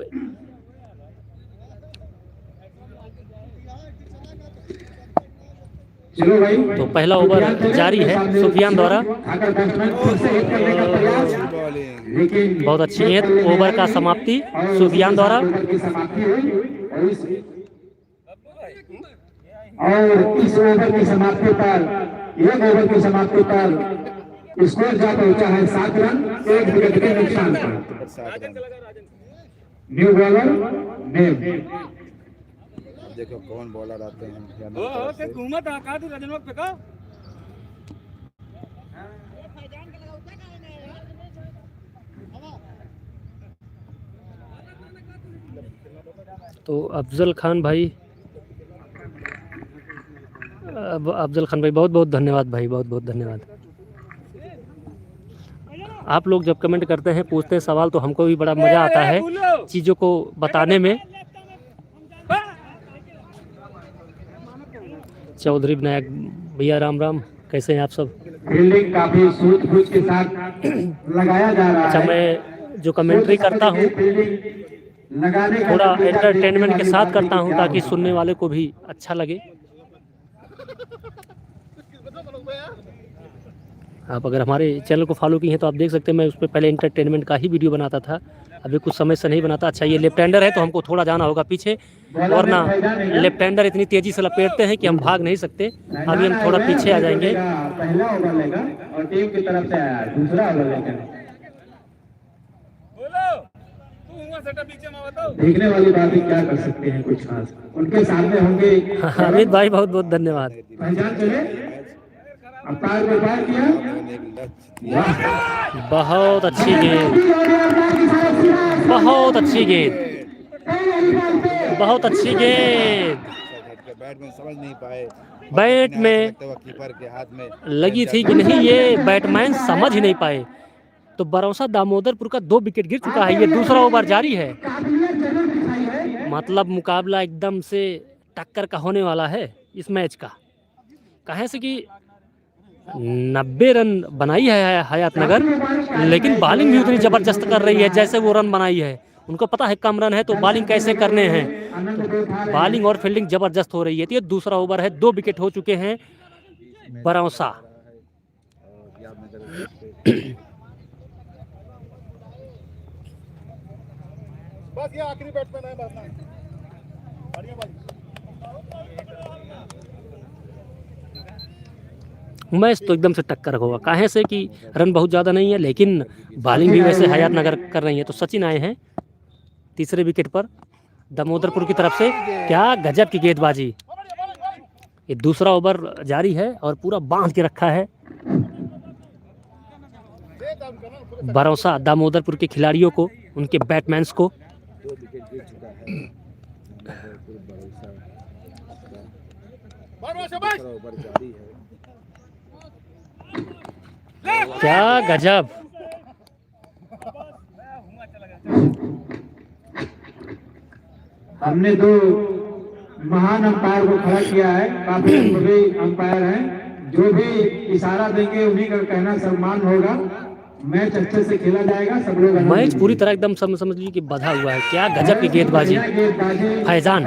Speaker 4: चलो भाई,
Speaker 1: तो पहला ओवर जारी है सुफियान द्वारा।
Speaker 4: अगर बैट्समैन खुद से हिट करने का प्रयास, लेकिन
Speaker 1: बहुत अच्छी गेंद, ओवर का समाप्ति सुफियान द्वारा।
Speaker 4: की समाप्ति हुई और इस ओवर की समाप्ति पर, एक ओवर की समाप्ति पर स्कोर जा पहुंचा है 7 रन 1 विकेट के नुकसान पर। न्यू बॉलर नेम,
Speaker 5: देखो कौन बॉलर आते हैं।
Speaker 1: तो अफजल खान भाई, अफजल खान भाई बहुत बहुत धन्यवाद भाई, बहुत बहुत धन्यवाद। आप लोग जब कमेंट करते हैं, पूछते हैं सवाल, तो हमको भी बड़ा मज़ा आता है चीज़ों को बताने में। चौधरी विनायक भैया राम राम, कैसे हैं आप सब?
Speaker 4: फील्डिंग काफी सूझबूझ के साथ लगाया जा रहा
Speaker 1: अच्छा,
Speaker 4: है।
Speaker 1: मैं जो कमेंट्री करता हूँ
Speaker 4: लगाने का
Speaker 1: थोड़ा
Speaker 4: नतीजा
Speaker 1: एंटरटेनमेंट के
Speaker 4: देखने
Speaker 1: साथ
Speaker 4: वाली
Speaker 1: करता हूँ,
Speaker 4: क्या
Speaker 1: ताकि
Speaker 4: होगा।
Speaker 1: सुनने वाले को भी अच्छा लगे। आप अगर हमारे चैनल को फॉलो की हैं तो आप देख सकते हैं, मैं उस पर पहले एंटरटेनमेंट का ही वीडियो बनाता था, अभी कुछ समय से नहीं बनाता। अच्छा, ये लेफ्ट हैंडर है तो हमको थोड़ा जाना होगा पीछे, वरना लेफ्ट हैंडर इतनी तेज़ी से लपेटते हैं कि हम भाग नहीं सकते। अभी हम थोड़ा पीछे आ जाएंगे।
Speaker 4: पहला ओवर लेगा और टीम की तरफ से आया दूसरा ओवर लेकर। देखने वाली बात ही क्या कर सकते हैं, कुछ खास उनके सामने होंगे।
Speaker 1: अमित भाई बहुत बहुत धन्यवाद।
Speaker 4: पहचान चले, अंपायर को पार किया,
Speaker 1: बहुत अच्छी गेंद, बहुत अच्छी गेंद, बहुत अच्छी गेंद।
Speaker 5: बैटमैन समझ नहीं पाए,
Speaker 1: बैट में
Speaker 5: कीपर के हाथ में
Speaker 1: लगी थी कि नहीं, ये बैटमैन समझ ही नहीं पाए। तो बरौसा दामोदरपुर का 2 विकेट गिर चुका है। ये दूसरा ओवर जारी है, मतलब मुकाबला एकदम से टक्कर का होने वाला है इस मैच का। कहें से कि 90 रन बनाई है हयात नगर, लेकिन बॉलिंग भी उतनी ज़बरदस्त कर रही है जैसे वो रन बनाई है। उनको पता है कम रन है तो बॉलिंग कैसे करने हैं, तो बॉलिंग और फील्डिंग ज़बरदस्त हो रही है। तो ये दूसरा ओवर है, 2 विकेट हो चुके हैं बरौसा।
Speaker 2: बस ये आखिरी बैट्समैन है, बस
Speaker 1: मैच तो एकदम से टक्कर होगा, काहे से कि रन बहुत ज़्यादा नहीं है, लेकिन बॉलिंग भी वैसे हयात नगर कर रही है। तो सचिन आए हैं तीसरे विकेट पर दामोदरपुर की तरफ से। क्या गजब की गेंदबाजी। ये दूसरा ओवर जारी है और पूरा बांध के रखा है बरौसा दामोदरपुर के खिलाड़ियों को, उनके बैट्समैन्स को।
Speaker 5: 2 विकेट गिर चुका है। दूसरा ओवर जारी है।
Speaker 1: क्या गजब।
Speaker 4: हमने 2 महान अंपायर को खड़ा किया है, काफी अनुभवी अंपायर हैं, जो भी इशारा देंगे उन्हीं का कहना सम्मान होगा। मैच अच्छे से खेला जाएगा, सब लोग
Speaker 1: मैच पूरी तरह एकदम समझ लीजिए कि बधा हुआ है। क्या गजब की गेंदबाजी। फैजान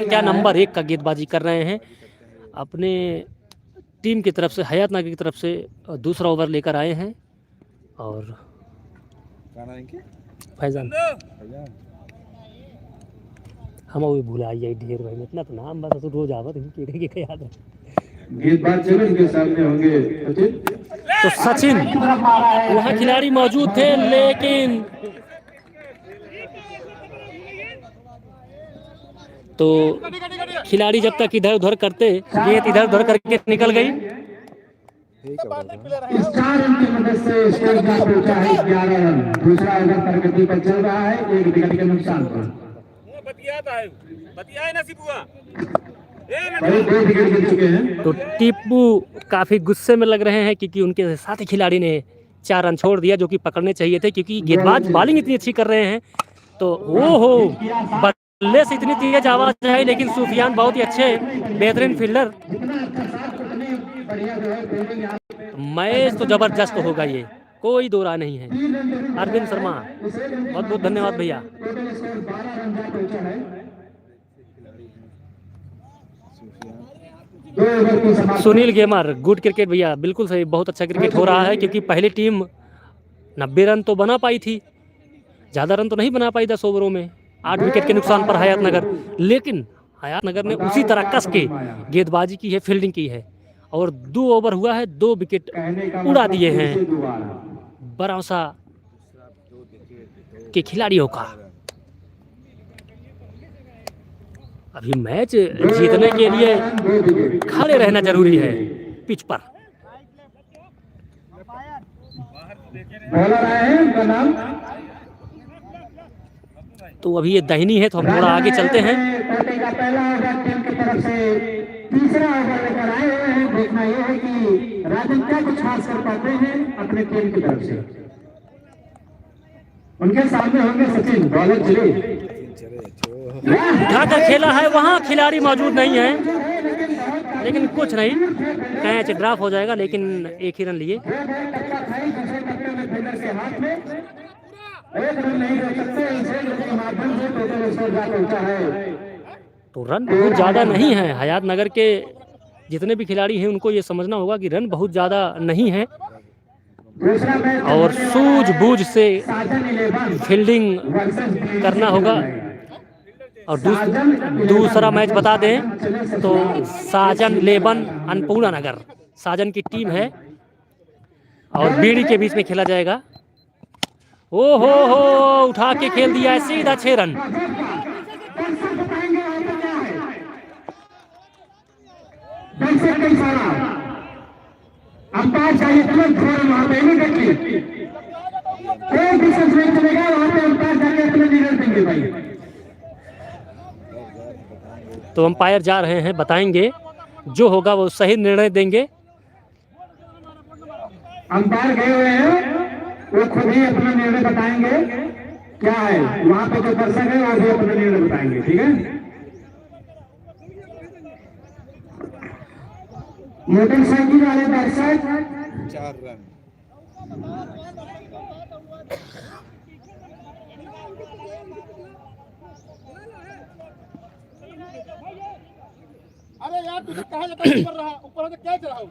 Speaker 1: क्या नंबर 1 का गेंदबाजी कर रहे हैं। अपने टीम की तरफ से, हयात नगर की तरफ से दूसरा ओवर लेकर आए हैं। और फैजान हम वो भूला ढेर भाई, इतना तो नाम बता तो रोज आवत ही के याद है।
Speaker 4: गेंदबाज चैलेंज के सामने होंगे सचिन।
Speaker 1: तो सचिन, वहाँ खिलाड़ी मौजूद थे, लेकिन तो खिलाड़ी जब तक इधर उधर करते, गेंद इधर उधर करके निकल गई।
Speaker 4: इस 4 रन की मदद से स्कोर जा पहुंचा है 11 रन। दूसरा ओवर प्रगति पर चल रहा है, 1 विकेट के नुकसान पर। करीब 2 विकेट गिर चुके हैं।
Speaker 1: तो टीपू काफी गुस्से में लग रहे हैं क्योंकि उनके साथी खिलाड़ी ने 4 रन छोड़ दिया जो कि पकड़ने चाहिए थे, क्योंकि गेंदबाज बॉलिंग इतनी अच्छी कर रहे हैं। तो ओहो, बल्ले से इतनी तेज आवाज है, लेकिन सुफियान बहुत ही अच्छे बेहतरीन फील्डर। मैच तो जबरदस्त होगा, ये कोई दो राय नहीं है। अरविंद शर्मा, बहुत बहुत धन्यवाद भैया। सुनील गेमर, गुड क्रिकेट भैया, बिल्कुल सही, बहुत अच्छा क्रिकेट हो रहा है, क्योंकि पहली टीम 90 रन तो बना पाई थी, ज़्यादा रन तो नहीं बना पाई 10 ओवरों में, 8 विकेट के नुकसान पर हयातनगर। लेकिन हयातनगर ने उसी तरह कस के गेंदबाजी की है, फील्डिंग की है, और 2 ओवर हुआ है, 2 विकेट उड़ा दिए हैं बरौसा के खिलाड़ियों का। अभी मैच जीतने के लिए खड़े रहना जरूरी है पिच पर।
Speaker 4: बॉलर आए हैं, उनका नाम
Speaker 1: तो अभी ये दाहिनी है, तो हम थोड़ा आगे चलते हैं।
Speaker 4: कोटे का पहला ओवर टीम की तरफ से, तीसरा ओवर लेकर आए हुए हैं। देखना यह है कि राजन क्या कुछ खास कर पाते हैं अपने टीम की तरफ से। उनके सामने होंगे सचिन, बॉलर चले
Speaker 1: उठाकर खेला है, वहाँ खिलाड़ी मौजूद नहीं है, लेकिन कुछ नहीं, कैच ड्रॉप हो जाएगा, लेकिन 1 ही रन लिए। तो रन बहुत ज़्यादा नहीं है। हयातनगर के जितने भी खिलाड़ी हैं उनको ये समझना होगा कि रन बहुत ज़्यादा नहीं है, और सूझबूझ से फील्डिंग करना होगा। और दूसरा मैच बता दें तो साजन 11 अन्नपूर्णा नगर, साजन की टीम है, और बीड़ी के बीच में खेला जाएगा। ओ हो, उठा के खेल दिया है सीधा 6 रन।
Speaker 4: अंपायर चाहिए तुरंत फौरन वहां पे नहीं देखिए, कोई डिस्टेंस नहीं चलेगा वहां पे, अंपायर जाके तुरंत निर्णय देंगे भाई।
Speaker 1: तो अंपायर जा रहे हैं, बताएंगे, जो होगा वो सही निर्णय देंगे।
Speaker 4: अंपायर गए हुए हैं, वो खुद ही अपना निर्णय बताएंगे क्या है। वहां पे जो दर्शक है वो भी अपना निर्णय बताएंगे, ठीक है। मोटरसाइकिल वाले दर्शक
Speaker 5: 4 रन।
Speaker 6: अरे यार तुझे कहाँ जाकर ऊपर रहा, ऊपर से क्या चढ़ाओ।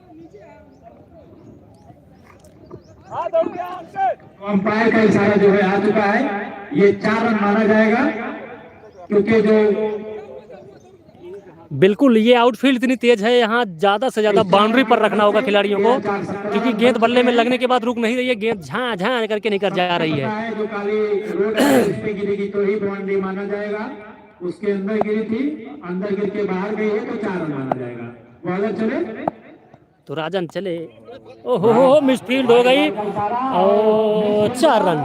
Speaker 4: अंपायर का इशारा जो है आ चुका है, ये 4 रन माना जाएगा, क्योंकि जो
Speaker 1: बिल्कुल ये आउटफील्ड इतनी तेज है, यहाँ ज्यादा से ज्यादा बाउंड्री पर रखना होगा खिलाड़ियों को, क्योंकि गेंद बल्ले में लगने के बाद रुक नहीं रही है, गेंद झां झां करके निकल जा रही है।
Speaker 4: जो काली रोड है उस पे गिरेगी तो ही बाउंड्री माना जाएगा। उसके अंदर गिरी थी, अंदर गिर के बाहर गई है तो 4 रन माना जाएगा। बॉलर चले
Speaker 1: तो राजन चले, ओहो मिसफील्ड हो गई, और 4 रन,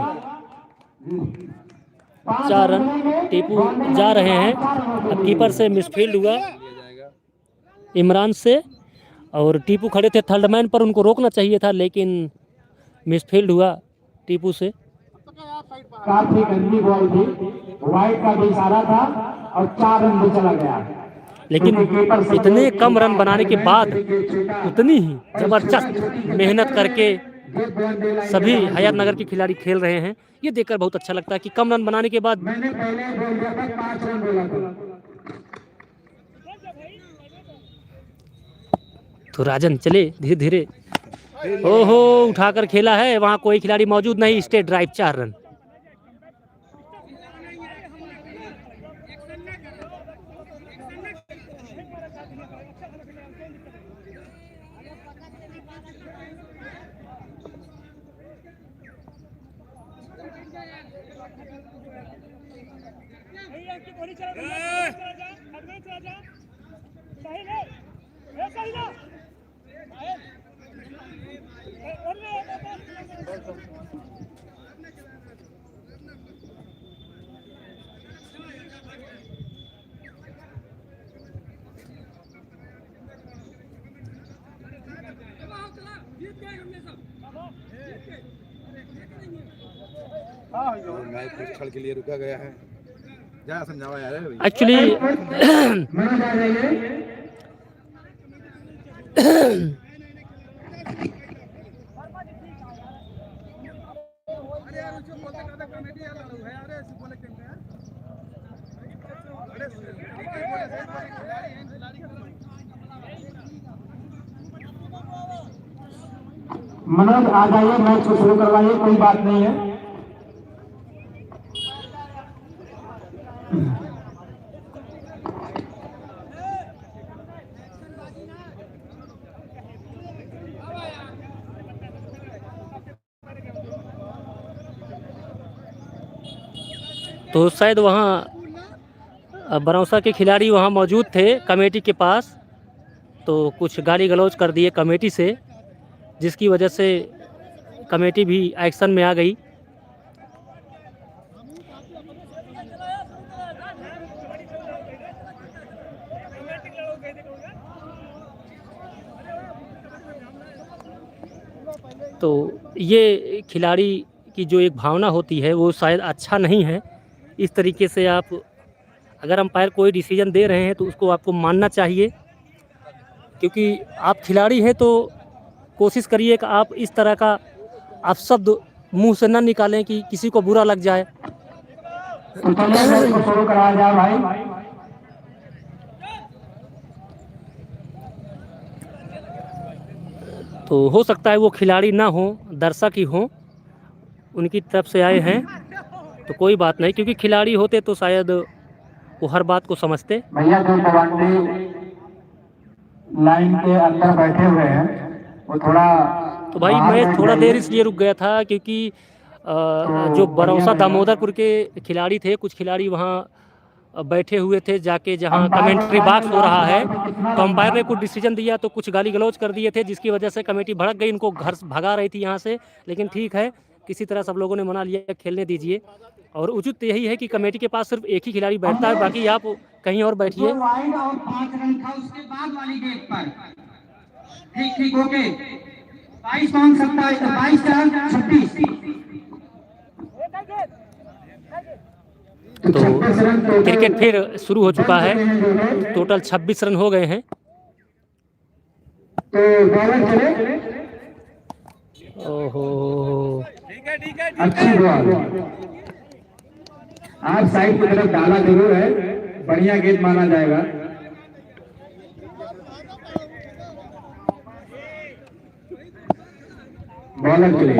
Speaker 1: 4 रन टीपू जा रहे हैं। अब कीपर से मिसफील्ड हुआ इमरान से, और टीपू खड़े थे थर्ड मैन पर, उनको रोकना चाहिए था, लेकिन मिसफील्ड हुआ टीपू से।
Speaker 4: काफी गंदी बॉल थी, वाइड का भी इशारा था और 4 रन भी चला गया।
Speaker 1: लेकिन इतने कम रन बनाने के बाद उतनी ही जबरदस्त मेहनत करके सभी हयातनगर के खिलाड़ी खेल रहे हैं, ये देखकर बहुत अच्छा लगता है कि कम रन बनाने के बाद।
Speaker 4: मैंने पहले बोल दिया था 5 रन बोला था।
Speaker 1: तो राजन चले धीरे धीरे, ओहो उठाकर खेला है, वहां कोई खिलाड़ी मौजूद नहीं, स्ट्रेट ड्राइव 4 रन।
Speaker 5: मैच कुछ क्षण के लिए रुका गया है। क्या समझावा यार
Speaker 1: एक्चुअली
Speaker 4: मनोज आ जाइए। मनोज आ जाइए, मैच को शुरू करवाइए, कोई बात नहीं है।
Speaker 1: तो शायद वहाँ बरौसा के खिलाड़ी वहाँ मौजूद थे कमेटी के पास, तो कुछ गाली गलौज कर दिए कमेटी से, जिसकी वजह से कमेटी भी एक्शन में आ गई। तो ये खिलाड़ी की जो एक भावना होती है वो शायद अच्छा नहीं है। इस तरीके से आप अगर अंपायर कोई डिसीजन दे रहे हैं तो उसको आपको मानना चाहिए, क्योंकि आप खिलाड़ी हैं तो कोशिश करिए कि आप इस तरह का आप शब्द मुंह से न निकालें कि किसी को बुरा लग जाए।
Speaker 4: तो चलिए मैच को शुरू कराया जाए भाई।
Speaker 1: तो हो सकता है वो खिलाड़ी ना हो, दर्शक ही हो, उनकी तरफ से आए हैं, तो कोई बात नहीं, क्योंकि खिलाड़ी होते तो शायद वो हर बात को समझते।
Speaker 4: भैया जो कमांडरी लाइन के अंदर बैठे हुए हैं वो थोड़ा
Speaker 1: तो भाई मैच थोड़ा देर इसलिए रुक गया था क्योंकि जो बरौसा दामोदरपुर के खिलाड़ी थे, कुछ खिलाड़ी वहाँ बैठे हुए थे जाके जहाँ कमेंट्री बॉक्स हो रहा है, तो अंपायर ने कुछ डिसीजन दिया तो कुछ गाली गलौज कर दिए थे, जिसकी वजह से कमेटी भड़क गई, इनको घर भगा रही थी यहाँ से। लेकिन ठीक है, किसी तरह सब लोगों ने मना लिया, खेलने दीजिए। और उचित यही है कि कमेटी के पास सिर्फ एक ही खिलाड़ी बैठता है, बाकी आप कहीं और बैठिए।
Speaker 4: वाइड और 5 रन था उसके बाद वाली गेट पर। ठीक ठीक ओके। 22 पॉइंट 22 4 26।
Speaker 1: तो क्रिकेट फिर शुरू हो चुका है, टोटल 26 रन हो गए हैं।
Speaker 4: तो बॉलर चले।
Speaker 1: ओहो,
Speaker 4: अच्छी बॉल। आप साइड की तरफ डाला जरूर है, बढ़िया गेंद माना जाएगा। बॉलर चले।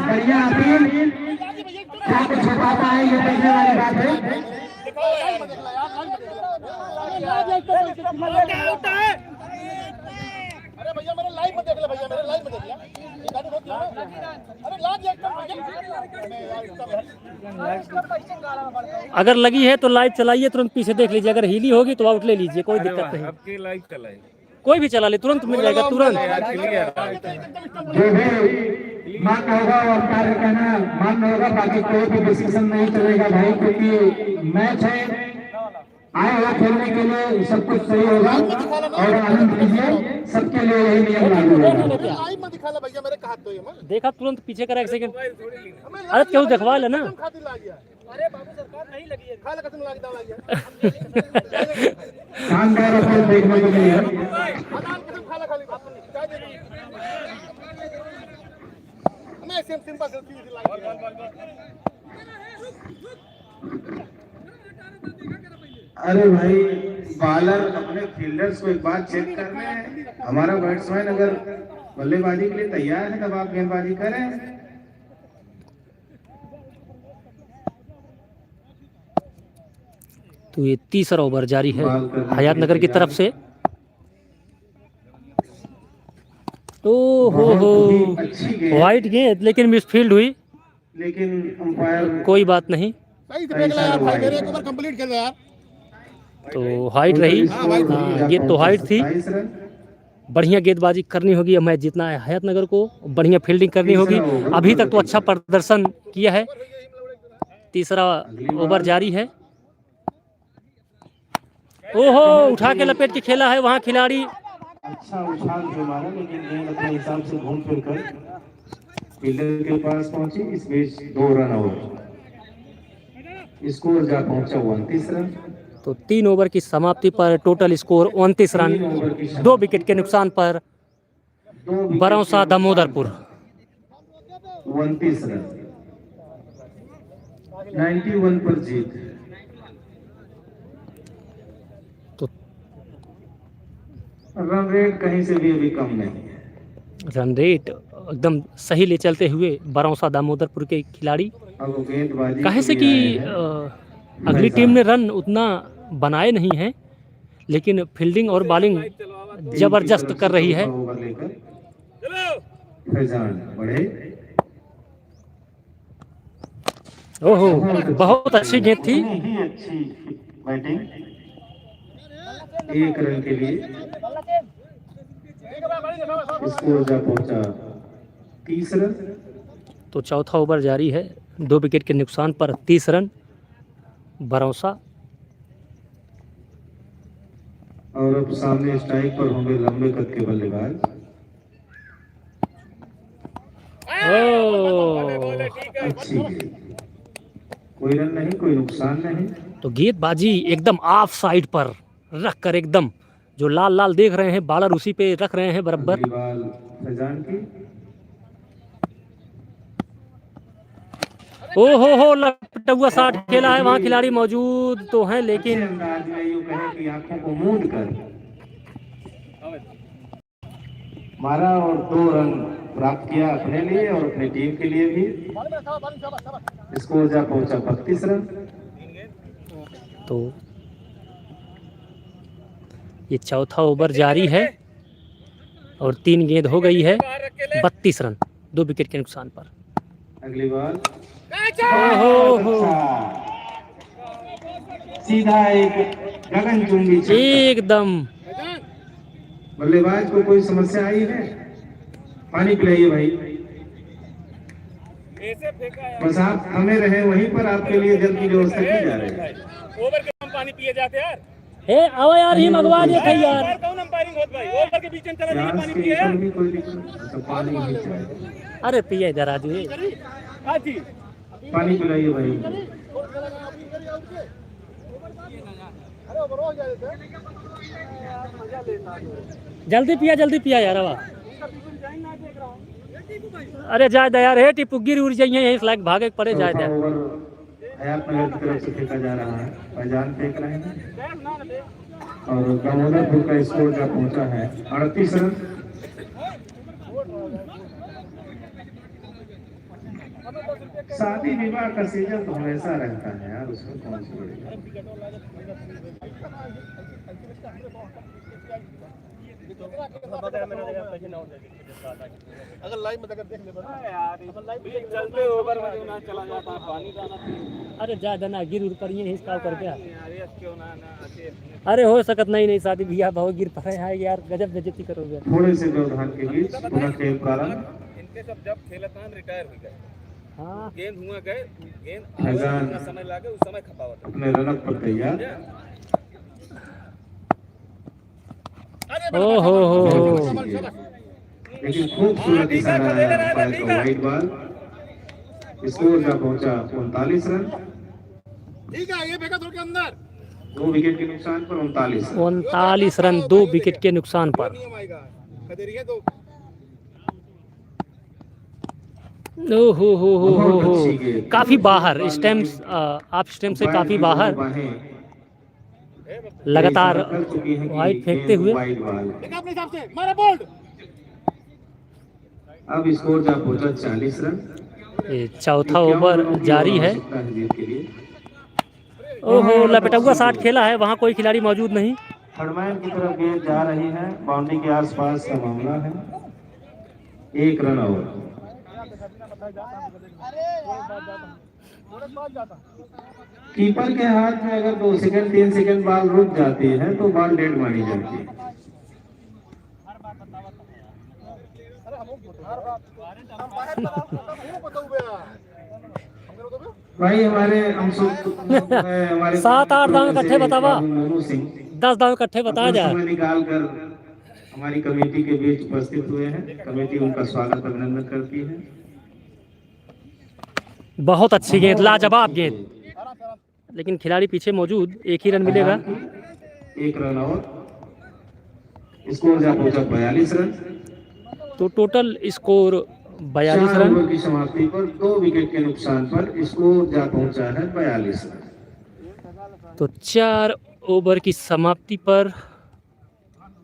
Speaker 4: बढ़िया अपील। क्या कुछ छुपाता है, ये देखने वाली बात है।
Speaker 6: अरे भैया मेरे लाइव में देख ले, भैया मेरे लाइव में देख ले। ये गाड़ी रोक लो। अरे लाज एकदम।
Speaker 1: अगर लगी है तो लाइव चलाइए, तुरंत पीछे देख लीजिए, अगर हीली होगी तो आउट ले लीजिए, कोई दिक्कत नहीं।
Speaker 2: आपके लाइव चलाए,
Speaker 1: कोई भी चला ले, तुरंत मिल जाएगा, तुरंत।
Speaker 4: जो भी मान्य होगा और कार्य कहना मान्य होगा, बाकी कोई भी डिस्कशन नहीं चलेगा भाई, क्योंकि मैच है, आए हो खेलने के लिए, सब कुछ सही होगा और आनंद लीजिए, सबके लिए यही नियम लागू होगा।
Speaker 6: लाइव में दिखा ले भैया मेरे हाथ तो ये मैं
Speaker 1: देखा, तुरंत पीछे करा, एक सेकंड। अरे क्यों दिखवा ले ना।
Speaker 6: खाती ला गया। अरे बाबू सरकार नहीं लगी है, खा ले कसम लागी दाल गया।
Speaker 4: शानदार अपने देखने को मिली है।
Speaker 6: आदान कसम खा ले खाली क्या दे। मैं सिंपल गलती ला गया।
Speaker 4: अरे भाई, बॉलर अपने फील्डर्स को एक बात चेक करने, हमारा बैट्समैन अगर बल्लेबाजी के लिए तैयार है तब आप गेंदबाजी करें।
Speaker 1: तो ये तीसरा ओवर जारी है हयात नगर की तरफ से। ओ हो
Speaker 4: बहुत ही अच्छी गेंद,
Speaker 1: वाइट गेंद लेकिन मिसफील्ड हुई,
Speaker 4: लेकिन अंपायर
Speaker 1: कोई बात नहीं।
Speaker 6: सही से फेंक ले यार भाई, मेरे एक ओवर कंप्लीट कर ले यार।
Speaker 1: तो हाइट रही, गेंद तो हाइट थी,
Speaker 4: 27 रन।
Speaker 1: बढ़िया गेंदबाजी करनी होगी। अब मैच जीतना है हयातनगर को, बढ़िया फील्डिंग करनी होगी। अभी तक तो अच्छा प्रदर्शन किया है। तीसरा ओवर जारी है। ओहो, उठा के लपेट के खेला है वहाँ खिलाड़ी।
Speaker 4: अच्छा उछाल के मारा, लेकिन गेंद अपने हिसाब से घूम फिर कर फील्डर के पास पहुंची। इस बीच 2 रन और स्कोर जा पहुंचा 29 रन।
Speaker 1: तो 3 ओवर की समाप्ति पर टोटल स्कोर 29 रन, 2 विकेट के नुकसान पर बरौसा दामोदरपुर।
Speaker 4: 29 रन, 91 पर जीत।
Speaker 1: तो
Speaker 4: रन रेट कहीं से भी अभी कम नहीं है।
Speaker 1: रन रेट एकदम सही ले चलते हुए बरौसा दामोदरपुर के खिलाड़ी,
Speaker 4: अब वो गेंदबाजी
Speaker 1: कहे से
Speaker 4: के
Speaker 1: कि
Speaker 4: लिए आए हैं।
Speaker 1: अगली टीम ने रन उतना बनाए नहीं हैं, लेकिन फील्डिंग और बॉलिंग जबरदस्त कर रही है।
Speaker 4: ओवर लेकर फैजान बढ़े।
Speaker 1: ओहो, बहुत अच्छी गेंद थी।
Speaker 4: ही अच्छी बैटिंग। 1 रन के लिए स्कोर जा पहुंचा 30 रन।
Speaker 1: तो चौथा ओवर जारी है, 2 विकेट के नुकसान पर 30 रन बरौसा।
Speaker 4: और अब सामने स्ट्राइक पर होंगे लंबे कद के बल्लेबाज। अच्छी गेंद, कोई रन नहीं, कोई नुकसान नहीं।
Speaker 1: तो गेंदबाजी एकदम ऑफ साइड पर रख कर, एकदम जो लाल लाल देख रहे हैं बॉलर उसी पे रख रहे हैं बराबर।
Speaker 4: अगली बॉल फैजान की।
Speaker 1: ओ हो, लपटा हुआ 60 खेला है, वहाँ खिलाड़ी मौजूद तो हैं, लेकिन
Speaker 4: अंदाज में यूं कहें कि आंखों को मूंद कर मारा और 2 रन प्राप्त किया अपने लिए और अपनी टीम के लिए भी। स्कोर जा पहुंचा 32 रन।
Speaker 1: तो ये चौथा ओवर जारी है और 3 गेंद हो गई है, 32 रन, 2 विकेट के नुकसान पर।
Speaker 4: अगली बॉल
Speaker 1: ओहो,
Speaker 4: सीधा एक गगनचुंबी छक्का।
Speaker 1: एकदम
Speaker 4: बल्लेबाज को कोई समस्या आई है? पानी पिलाइए भाई। बस आप हमें रहे वहीं पर, आपके लिए जल की व्यवस्था की जा रही है।
Speaker 2: ओवर के हम पानी पिए जाते यार।
Speaker 1: हे आओ यार, ही मंगवा दे थे यार।
Speaker 2: कौन अंपायरिंग होत भाई? ओवर के बीच में चला जाइए,
Speaker 4: प्यास
Speaker 2: पानी
Speaker 4: के
Speaker 2: पिए।
Speaker 4: ऊपर भी कोई दिक्कत? तो पानी ही चाहिए।
Speaker 1: अरे पिए इधर आज ही।
Speaker 2: हाँ जी,
Speaker 4: पानी पिलाइए भाई।
Speaker 1: जल्दी पिया यार। अब अरे जाए दे यार, हे टिप्पू गिर उड़ जाइए, यहीं फ्लैग भागे पड़े, जाए दे।
Speaker 4: ओवर हयातनगर की तरफ से फेंका जा रहा है, फैजान फेंक रहे हैं और दामोदरपुर का स्कोर जा पहुंचा है 38 रन। शादी विवाह का सीजन तो हमेशा रहता है यार, उसमें कौन सी बड़ी
Speaker 6: अगर लाइव में अगर देख ले
Speaker 2: चलते ओवर में ना चला जाता है पानी डालना।
Speaker 1: अरे जा देना, गिर उड़ पड़िए हिसकाव करके।
Speaker 2: क्यों ना
Speaker 1: अरे हो सकत नहीं शादी बियाह बहुत गिर पड़े हैं यार, गजब बेइज्जती करोगे।
Speaker 4: थोड़े से व्यवधान के बीच पुनः खेल प्रारंभ।
Speaker 2: इनके सब जब खेलतान रिटायर हो गए,
Speaker 1: हाँ,
Speaker 2: गेंद हुआ गए, गेंद
Speaker 4: फैजान
Speaker 2: जितना समय लगे उस समय खपावत।
Speaker 4: अपने रनअप पर तैयार।
Speaker 1: ओ हो।
Speaker 4: लेकिन खूबसूरत इशारा है अंपायर का, वाइड बॉल। स्कोर जा पहुंचा 39 रन।
Speaker 6: ठीक है, ये फेंका थोड़ा के अंदर
Speaker 4: 2 विकेट के नुकसान पर 39 रन।
Speaker 1: 39 रन, 2 विकेट के नुकसान पर।
Speaker 6: नियम आएगा खदेरिए तो
Speaker 1: ओ हो
Speaker 4: बहुत अच्छी गेंद।
Speaker 1: काफी बाहर, स्टैम्प ऑफ स्टैम्प से काफी बाहर, लगातार
Speaker 4: कर चुकी है कि
Speaker 1: वाइड फेंकते हुए।
Speaker 4: Wide ball.
Speaker 6: देखा अपने हिसाब से मारा बोल्ड।
Speaker 4: अब स्कोर जा पहुंचा 40 रन।
Speaker 1: ये चौथा ओवर जारी है।
Speaker 4: जीत के लिए
Speaker 1: ओहो, लपेटा हुआ 60 खेला है, वहाँ कोई खिलाड़ी मौजूद नहीं।
Speaker 4: थर्डमैन की तरफ गेंद जा रही है, बाउंड्री के आसपास का मामला है। 1 रन आउट। कीपर के हाथ में अगर 2 सेकंड 3 सेकंड बॉल रुक जाती है तो बॉल डेड मानी जाती है। भाई हमारे हमारे
Speaker 1: 7-8 दाव इकट्ठे बतावा,
Speaker 4: मोनू सिंह
Speaker 1: 10 दाव इकट्ठे बता जा।
Speaker 4: समय निकाल कर हमारी कमेटी के बीच उपस्थित हुए हैं। कमेटी उनका स्वागत अभिनंदन करती है।
Speaker 1: बहुत अच्छी गेंद, लाजवाब गेंद, लेकिन खिलाड़ी पीछे मौजूद, 1 ही रन मिलेगा।
Speaker 4: 1 रन और स्कोर जा पहुंचा 42 रन।
Speaker 1: तो टोटल स्कोर 42
Speaker 4: 4
Speaker 1: रन।
Speaker 4: ओवर की समाप्ति पर 2 विकेट के नुकसान पर स्कोर जा पहुंचा है 42 रन।
Speaker 1: तो 4 ओवर की समाप्ति पर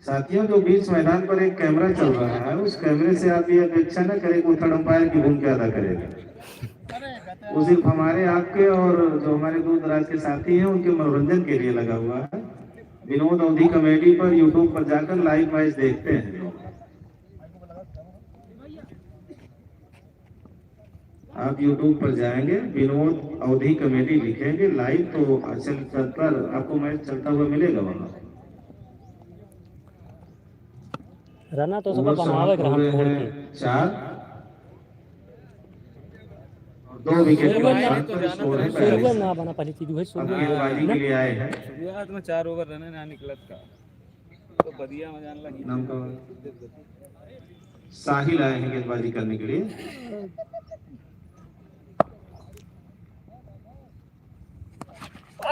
Speaker 4: साथियों, जो बीच मैदान पर एक कैमरा चल रहा है, उस कैमरे से आप ये अपेक्षा न करें कि थर्ड अंपायर की भूमिका अदा करेगा। वो सिर्फ हमारे, आपके और जो हमारे दूर दराज के साथी हैं उनके मनोरंजन के लिए लगा हुआ है। विनोद अवधी कमेटी पर यूट्यूब पर जाकर लाइव मैच देखते हैं। आप यूट्यूब पर जाएंगे, विनोद अवधी कमेटी लिखेंगे लाइव, तो अचल पर आपको मैच चलता हुआ मिलेगा वहाँ।
Speaker 1: रना तो सब बनावे ग्राहक छोड़ के
Speaker 4: 4 और 2 विकेट के नुकसान पर स्कोर है 42।
Speaker 1: ना बना पहली चीज है
Speaker 4: अब गेंदबाजी के लिए आए हैं।
Speaker 3: शुरुआत में 4 ओवर रन ना निकलत का तो बढ़िया मजा लगी।
Speaker 4: नाम का साहिल आए हैं गेंदबाजी करने के लिए।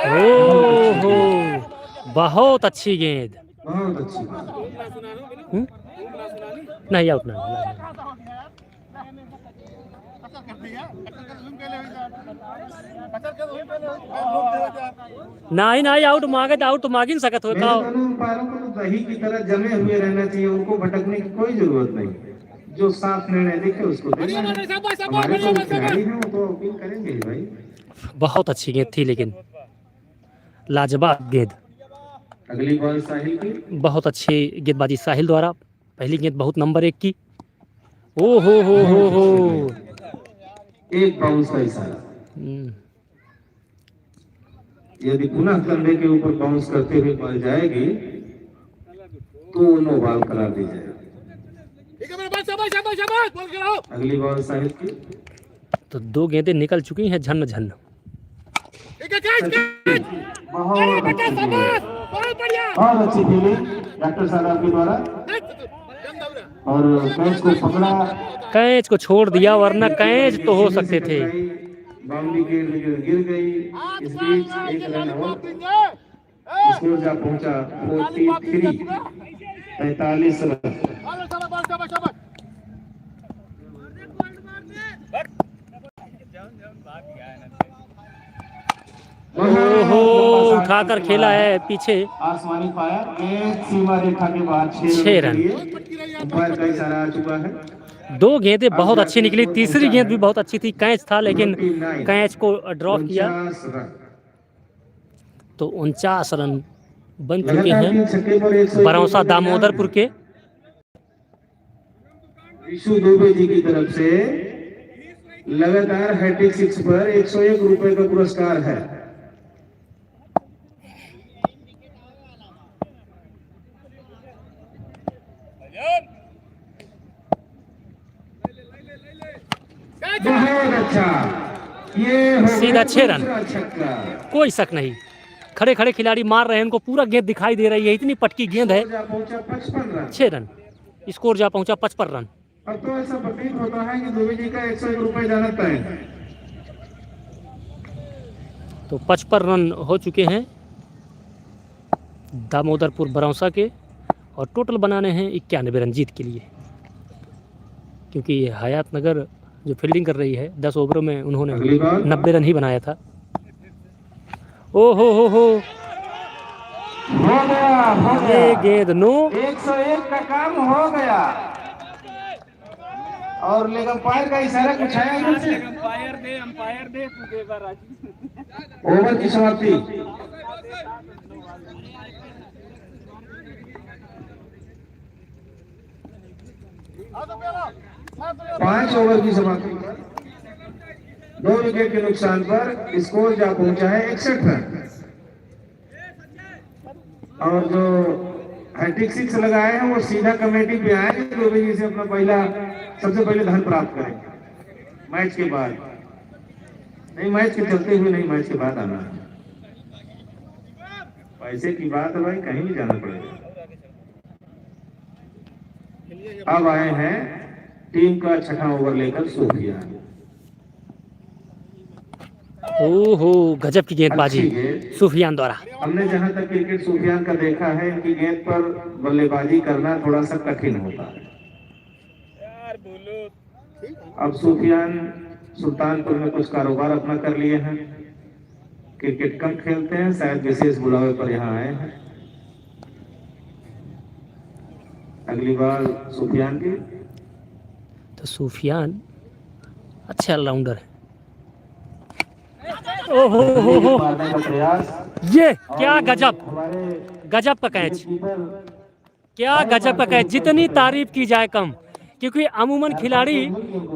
Speaker 1: ओहो, बहुत अच्छी गेंद।
Speaker 4: बहुत अच्छी बात।
Speaker 1: नहीं आउट ना। नहीं नहीं आउट मांगे तो आउट तो मांग ही नहीं सकत हो।
Speaker 4: दोनों अंपायरों को तो दही की तरह जमे हुए रहना चाहिए, उनको भटकने की कोई जरूरत नहीं। जो साफ निर्णय देखे उसको देना है। हमारे तो खिलाड़ी हैं, वो तो अपील करेंगे ही भाई।
Speaker 1: बहुत अच्छी गेंद थी, लेकिन लाजवाब गेंद।
Speaker 4: अगली बॉल साहिल की।
Speaker 1: बहुत अच्छी गेंदबाजी साहिल द्वारा। पहली गेंद बहुत नंबर 1 की। ओ हो।
Speaker 4: एक बाउंस का इशारा। यदि पुनः कंधे के ऊपर बाउंस करते हुए बॉल जाएगी तो नो बॉल करार दी जाएगी। अगली बॉल साहिल की।
Speaker 1: तो 2 गेंदें निकल चुकी हैं झन झन।
Speaker 4: बहुत अच्छी फील्डिंग डॉक्टर साहब के द्वारा, और कैच को पकड़ा,
Speaker 1: कैच को छोड़ दिया, वरना कैच तो हो सकते थे।
Speaker 4: बाउंड्री के गिर गई। इस बीच 1 रन और स्कोर जा पहुंचा 43 रन।
Speaker 1: ओहो, उठाकर खेला है पीछे।
Speaker 4: आसमानी फायर, एक सीमा रेखा के बाद
Speaker 1: 6 रन।
Speaker 4: अंपायर का इशारा आ चुका है।
Speaker 1: 2 गेंदें बहुत अच्छी निकली, तीसरी गेंद भी बहुत अच्छी थी। कैच था, लेकिन कैच को ड्रॉप किया।
Speaker 4: 49 रन।
Speaker 1: तो 49 रन बन चुके हैं बरौसा दामोदरपुर के।
Speaker 4: विशु दुबे जी की तरफ से लगातार हैट्रिक 6 पर 101 रुपए का पुरस्कार है। बहुत अच्छा, ये
Speaker 1: सीधा 6 रन।
Speaker 4: छक्का।
Speaker 1: कोई शक नहीं, खड़े खड़े खिलाड़ी मार रहे हैं, उनको पूरा गेंद दिखाई दे रही है, इतनी पटकी गेंद है।
Speaker 4: पहुंचा 55 रन।
Speaker 1: 6 रन स्कोर जा पहुंचा 55 रन।
Speaker 4: अब तो ऐसा प्रतीत होता है कि दुबे जी का 101 रुपए जाना तय है।
Speaker 1: तो 55 रन हो चुके हैं दामोदरपुर बरौसा के, और टोटल बनाने हैं 91 रन जीत के लिए, क्योंकि हयात नगर जो फील्डिंग कर रही है 10 ओवरों में उन्होंने 90 रन ही बनाया था। ओ हो
Speaker 4: गया।
Speaker 1: ये गेंद नो।
Speaker 4: 101 का काम हो गया, और लेग अंपायर का इशारा कुछ आया इधर से।
Speaker 3: अंपायर दे तू दे बार
Speaker 4: ओवर की समाप्ति। 5 ओवर की समाप्ति पर 2 विकेट के नुकसान पर स्कोर जा पहुंचा है 61 रन। और जो हैट्रिक 6 लगाए हैं वो सीधा कमेटी पे आए कि जो भी से अपना सबसे पहले धन प्राप्त करें मैच के बाद, नहीं मैच के चलते हुए, नहीं मैच के बाद आना है। पैसे की बात है भाई, कहीं भी जाना पड़ेगा। अब आए हैं टीम का छठा ओवर लेकर सूफियान।
Speaker 1: ओहो, गजब की गेंदबाजी सूफियान द्वारा।
Speaker 4: हमने जहां तक क्रिकेट सूफियान का देखा है, इनकी गेंद पर बल्लेबाजी करना थोड़ा सा कठिन होता है। अब सूफियान सुल्तानपुर में कुछ कारोबार अपना कर लिए हैं, क्रिकेट कम खेलते हैं, शायद विशेष बुलावे पर यहाँ आए हैं। अगली बार सूफियान की,
Speaker 1: तो सूफियान अच्छा ऑलराउंडर है। ओहो हो,
Speaker 4: मारने का प्रयास,
Speaker 1: ये क्या गजब, गजब का कैच, क्या गजब का कैच। जितनी तारीफ की जाए कम, क्योंकि अमूमन खिलाड़ी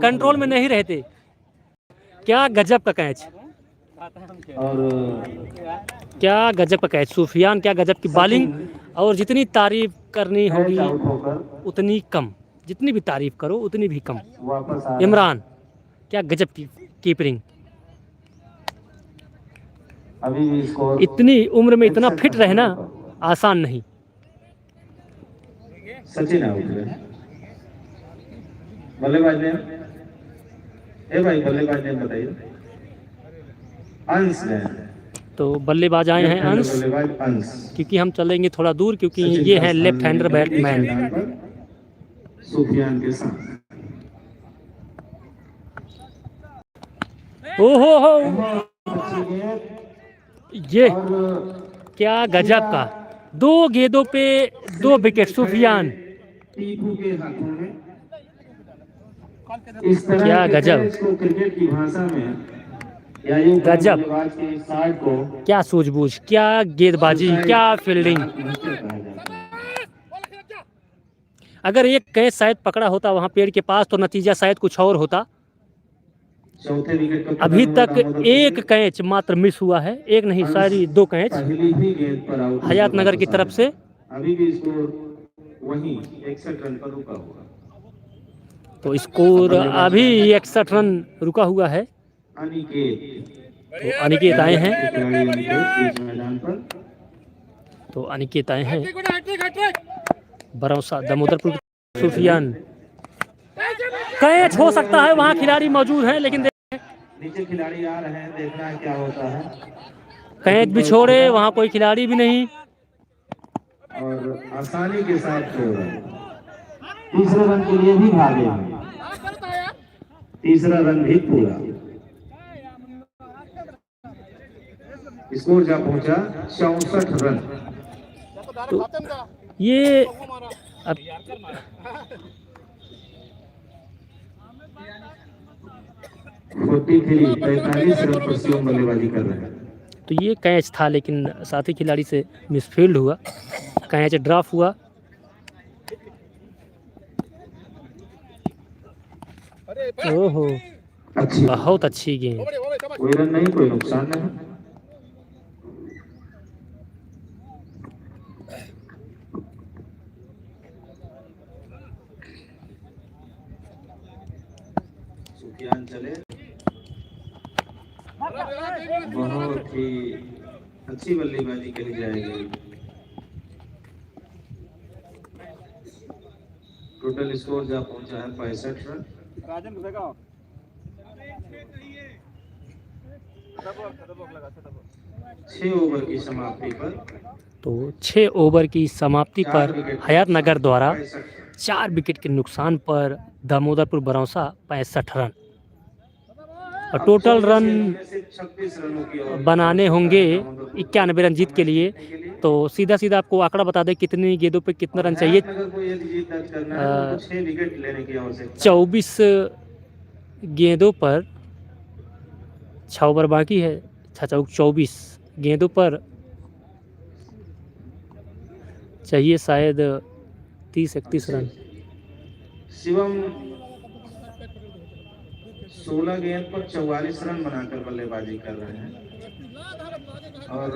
Speaker 1: कंट्रोल में नहीं रहते। क्या गजब का कैच,
Speaker 4: और
Speaker 1: क्या गजब का कैच। सूफियान क्या गजब की बॉलिंग, और जितनी तारीफ करनी होगी
Speaker 4: आउट होकर
Speaker 1: उतनी कम, जितनी भी तारीफ करो उतनी भी कम।
Speaker 4: वापस आ
Speaker 1: इमरान क्या गजब की कीपरिंग,
Speaker 4: अभी भी स्कोर
Speaker 1: इतनी उम्र में इतना फिट रहना आसान नहीं।
Speaker 4: सचिन आउट है। बल्लेबाज ने, ए भाई बल्लेबाज ने बताइए। अंश ने,
Speaker 1: तो बल्लेबाज आए हैं अंश,
Speaker 4: बल्लेबाज अंश।
Speaker 1: क्योंकि हम चलेंगे थोड़ा दूर, क्योंकि ये है लेफ्ट हैंडर बैट्समैन।
Speaker 4: सूफियान के साथ
Speaker 1: ओहो हो, ये क्या गजब का, 2 गेंदों पे 2 विकेट सूफियान।
Speaker 4: टीपू के हाथों में इस तरह
Speaker 1: क्या
Speaker 4: के
Speaker 1: गजब।
Speaker 4: कैच को क्रिकेट की भाषा में या यूं
Speaker 1: गजब।
Speaker 4: बल्लेबाज के साइड को
Speaker 1: क्या सूझबूझ, क्या गेंदबाजी, क्या फील्डिंग। अगर एक कैच शायद पकड़ा होता वहां पेड़ के पास तो नतीजा शायद कुछ और होता।
Speaker 4: चौथे विकेट को
Speaker 1: अभी तक एक कैच मात्र मिस हुआ है, एक नहीं सारी 2 कैच
Speaker 4: पहली ही गेंद पर आउट
Speaker 1: हयात नगर की तरफ से।
Speaker 4: अभी भी स्कोर वहीं 61 रन पर रुका हुआ।
Speaker 1: तो स्कोर अभी 61 रन रुका हुआ है।
Speaker 4: अनिकेत,
Speaker 1: तो अनिकेत आए हैं,
Speaker 4: खिलाड़ी अनिकेत इस मैदान पर।
Speaker 1: तो अनिकेत आए हैं बरौसा दामोदरपुर। सूफियान कैच हो सकता है, वहां खिलाड़ी मौजूद हैं, लेकिन
Speaker 4: नीचे खिलाड़ी आ रहे हैं, देखना है क्या होता है।
Speaker 1: कैच भी छोड़े, वहां कोई खिलाड़ी भी नहीं,
Speaker 4: और आसानी के साथ छोड़ रहे हैं। तीसरे रन के लिए भी भागे हैं, तीसरा रन भी पूरा। स्कोर जा पहुंचा 64 रन।
Speaker 1: तो ये अब
Speaker 4: 45 रन पर शिवम बल्लेबाजी कर रहे हैं।
Speaker 1: तो ये कैच था, लेकिन साथी खिलाड़ी से मिसफील्ड हुआ, कैच ड्रॉप हुआ। ओहो,
Speaker 4: अच्छी,
Speaker 1: बहुत अच्छी गेंद।
Speaker 4: कोई रन नहीं, कोई नुकसान नहीं। सूफियान चले, बहुत ही अच्छी बल्लेबाजी करी जाएगी। टोटल स्कोर जा पहुंचा है 65 रन। 6 ओवर की समाप्ति पर,
Speaker 1: तो 6 ओवर की समाप्ति पर हयात नगर द्वारा 4 विकेट के नुकसान पर दामोदरपुर बरौसा 65 रन, और टोटल रन
Speaker 4: 36 रनों की ओर
Speaker 1: बनाने होंगे 91 रन जीत के लिए। तो सीधा सीधा आपको आंकड़ा बता दें कितनी गेंदों पे कितना रन चाहिए।
Speaker 4: अगर कोई यदि जीत दर्ज करना है तो 6 विकेट लेने की आवश्यकता।
Speaker 1: 24 गेंदों पर 6 ओवर बाकी है, 24 गेंदों पर चाहिए शायद 30-31 रन।
Speaker 4: शिवम
Speaker 7: 16 गेंद पर 44 रन बनाकर बल्लेबाजी कर रहे हैं और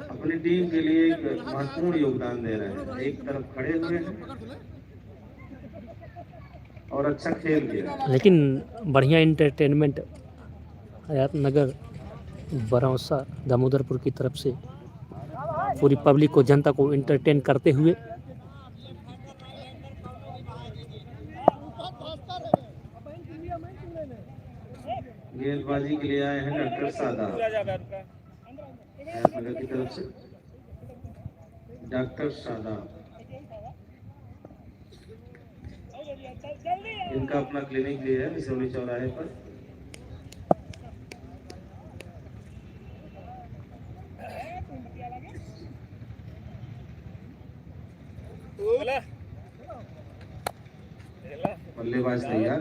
Speaker 7: अपनी टीम के लिए एक महत्वपूर्ण योगदान दे रहे हैं। एक तरफ खड़े हुए हैं और अच्छा खेल किया।
Speaker 1: लेकिन बढ़िया इंटरटेनमेंट हयातनगर बरौसा दामोदरपुर की तरफ से पूरी पब्लिक को, जनता को एंटरटेन करते हुए
Speaker 7: गेंदबाजी के लिए आए हैं डॉक्टर सादाब हयातनगर की तरफ से। डॉक्टर सादाब इनका अपना क्लिनिक भी है मिसौली चौराहे पर। बल्लेबाज तैयार।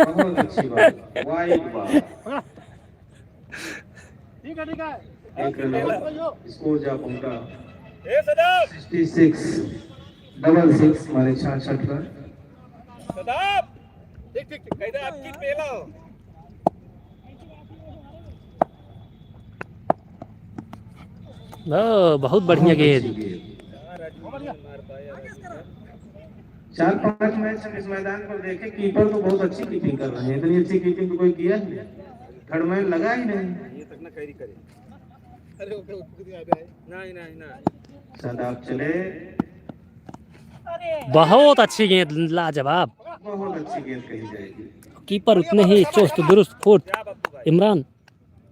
Speaker 7: बहुत अच्छी बात, वाइड बॉल।
Speaker 6: ठीक है
Speaker 7: एक रन और, स्कोर जा पहुंचा
Speaker 4: 66 डबल 6 माने 66 रन।
Speaker 6: ठीक ठीक ठीक आपकी पहला
Speaker 1: बहुत बढ़िया गेंद।
Speaker 7: 4-5 मैच हम इस मैदान पर देखे, कीपर तो बहुत अच्छी कीपिंग कर रहे हैं। इतनी अच्छी कीपिंग तो कोई किया नहीं, थर्ड मैन लगा ही नहीं।
Speaker 6: ये तक ना कैरी करे। अरे नहीं
Speaker 7: सादाब चले,
Speaker 1: बहुत अच्छी गेंद, लाजवाब।
Speaker 7: बहुत अच्छी गेंद कही जाएगी।
Speaker 1: कीपर उतने ही चुस्त दुरुस्त फुट इमरान,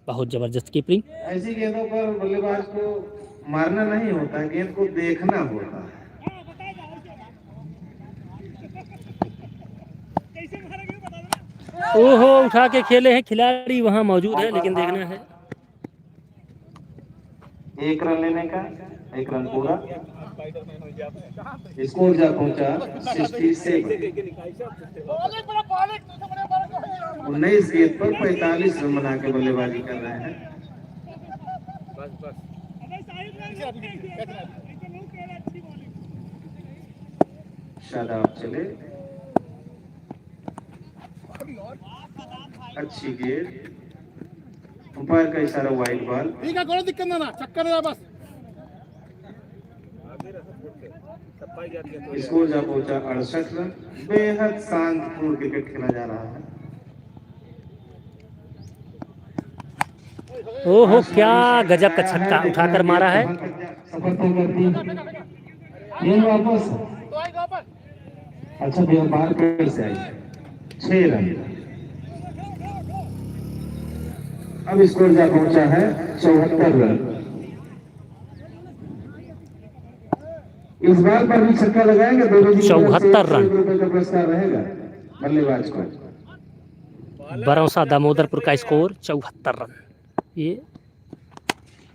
Speaker 1: बहुत जबरदस्त कीपिंग।
Speaker 7: ऐसी गेंदों पर बल्लेबाज को मारना नहीं होता, गेंद को देखना होता है।
Speaker 1: ओहो, उठा के खेले हैं, खिलाड़ी वहां मौजूद है, लेकिन देखना है।
Speaker 7: एक रन लेने का, एक रन पूरा। स्कोर जा पहुंचा 67। 19 गेंद पर 45 रन बना के बल्लेबाजी कर रहे हैं। शादाब चले, अच्छी गेंद, अंपायर का इशारा वाइड बॉल।
Speaker 6: ठीक है, कोई दिक्कत ना, चक्कर है बस।
Speaker 7: स्कोर जा पहुंचा 68 रन। बेहद शांतिपूर्ण क्रिकेट खेला जा रहा है।
Speaker 1: ओहो, क्या गजब का छक्का उठाकर मारा है।
Speaker 4: सफलता करती ये वापस।
Speaker 6: तो आई वापस।
Speaker 4: अच्छा भैया बाहर कर से आई 6 रन। अब स्कोर जा पहुंचा है 74 रन। इस बार पर भी छक्का लगाएंगे, दोनों
Speaker 1: 74 रन
Speaker 4: रुपए का पुरस्कार रहेगा बल्लेबाज को।
Speaker 1: बरौसा दामोदरपुर का स्कोर 74 रन। ये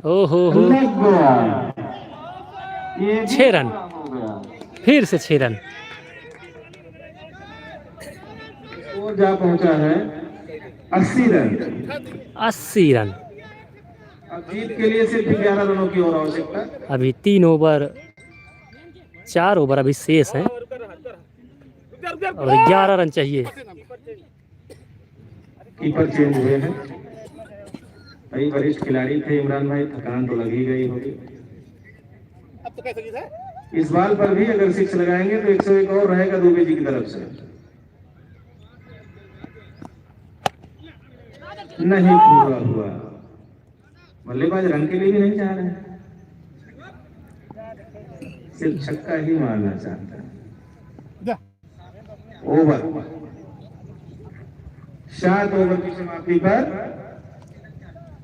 Speaker 1: ओहो हो, 6 रन, फिर से 6 रन।
Speaker 7: स्कोर जा पहुंचा है 80 रन।
Speaker 1: 80 रन।
Speaker 7: अब जीत के लिए सिर्फ 11 रनों की और आवश्यकता।
Speaker 1: अभी 3 ओवर, 4 ओवर अभी शेष हैं और 11 रन चाहिए।
Speaker 7: कीपर चेंज हुए हैं, कई वरिष्ठ खिलाड़ी थे। इमरान भाई, थकान तो लगी गई होगी।
Speaker 6: अब तो कैसे है?
Speaker 7: इस बाल पर भी अगर 6 लगाएंगे तो 101 और रहेगा दुबे जी की तरफ से। नहीं पूरा हुआ। बल्लेबाज रन के लिए भी नहीं जा रहे हैं, सिर्फ छक्का ही मारना चाहता है। ओवर 7 ओवर की समाप्ति पर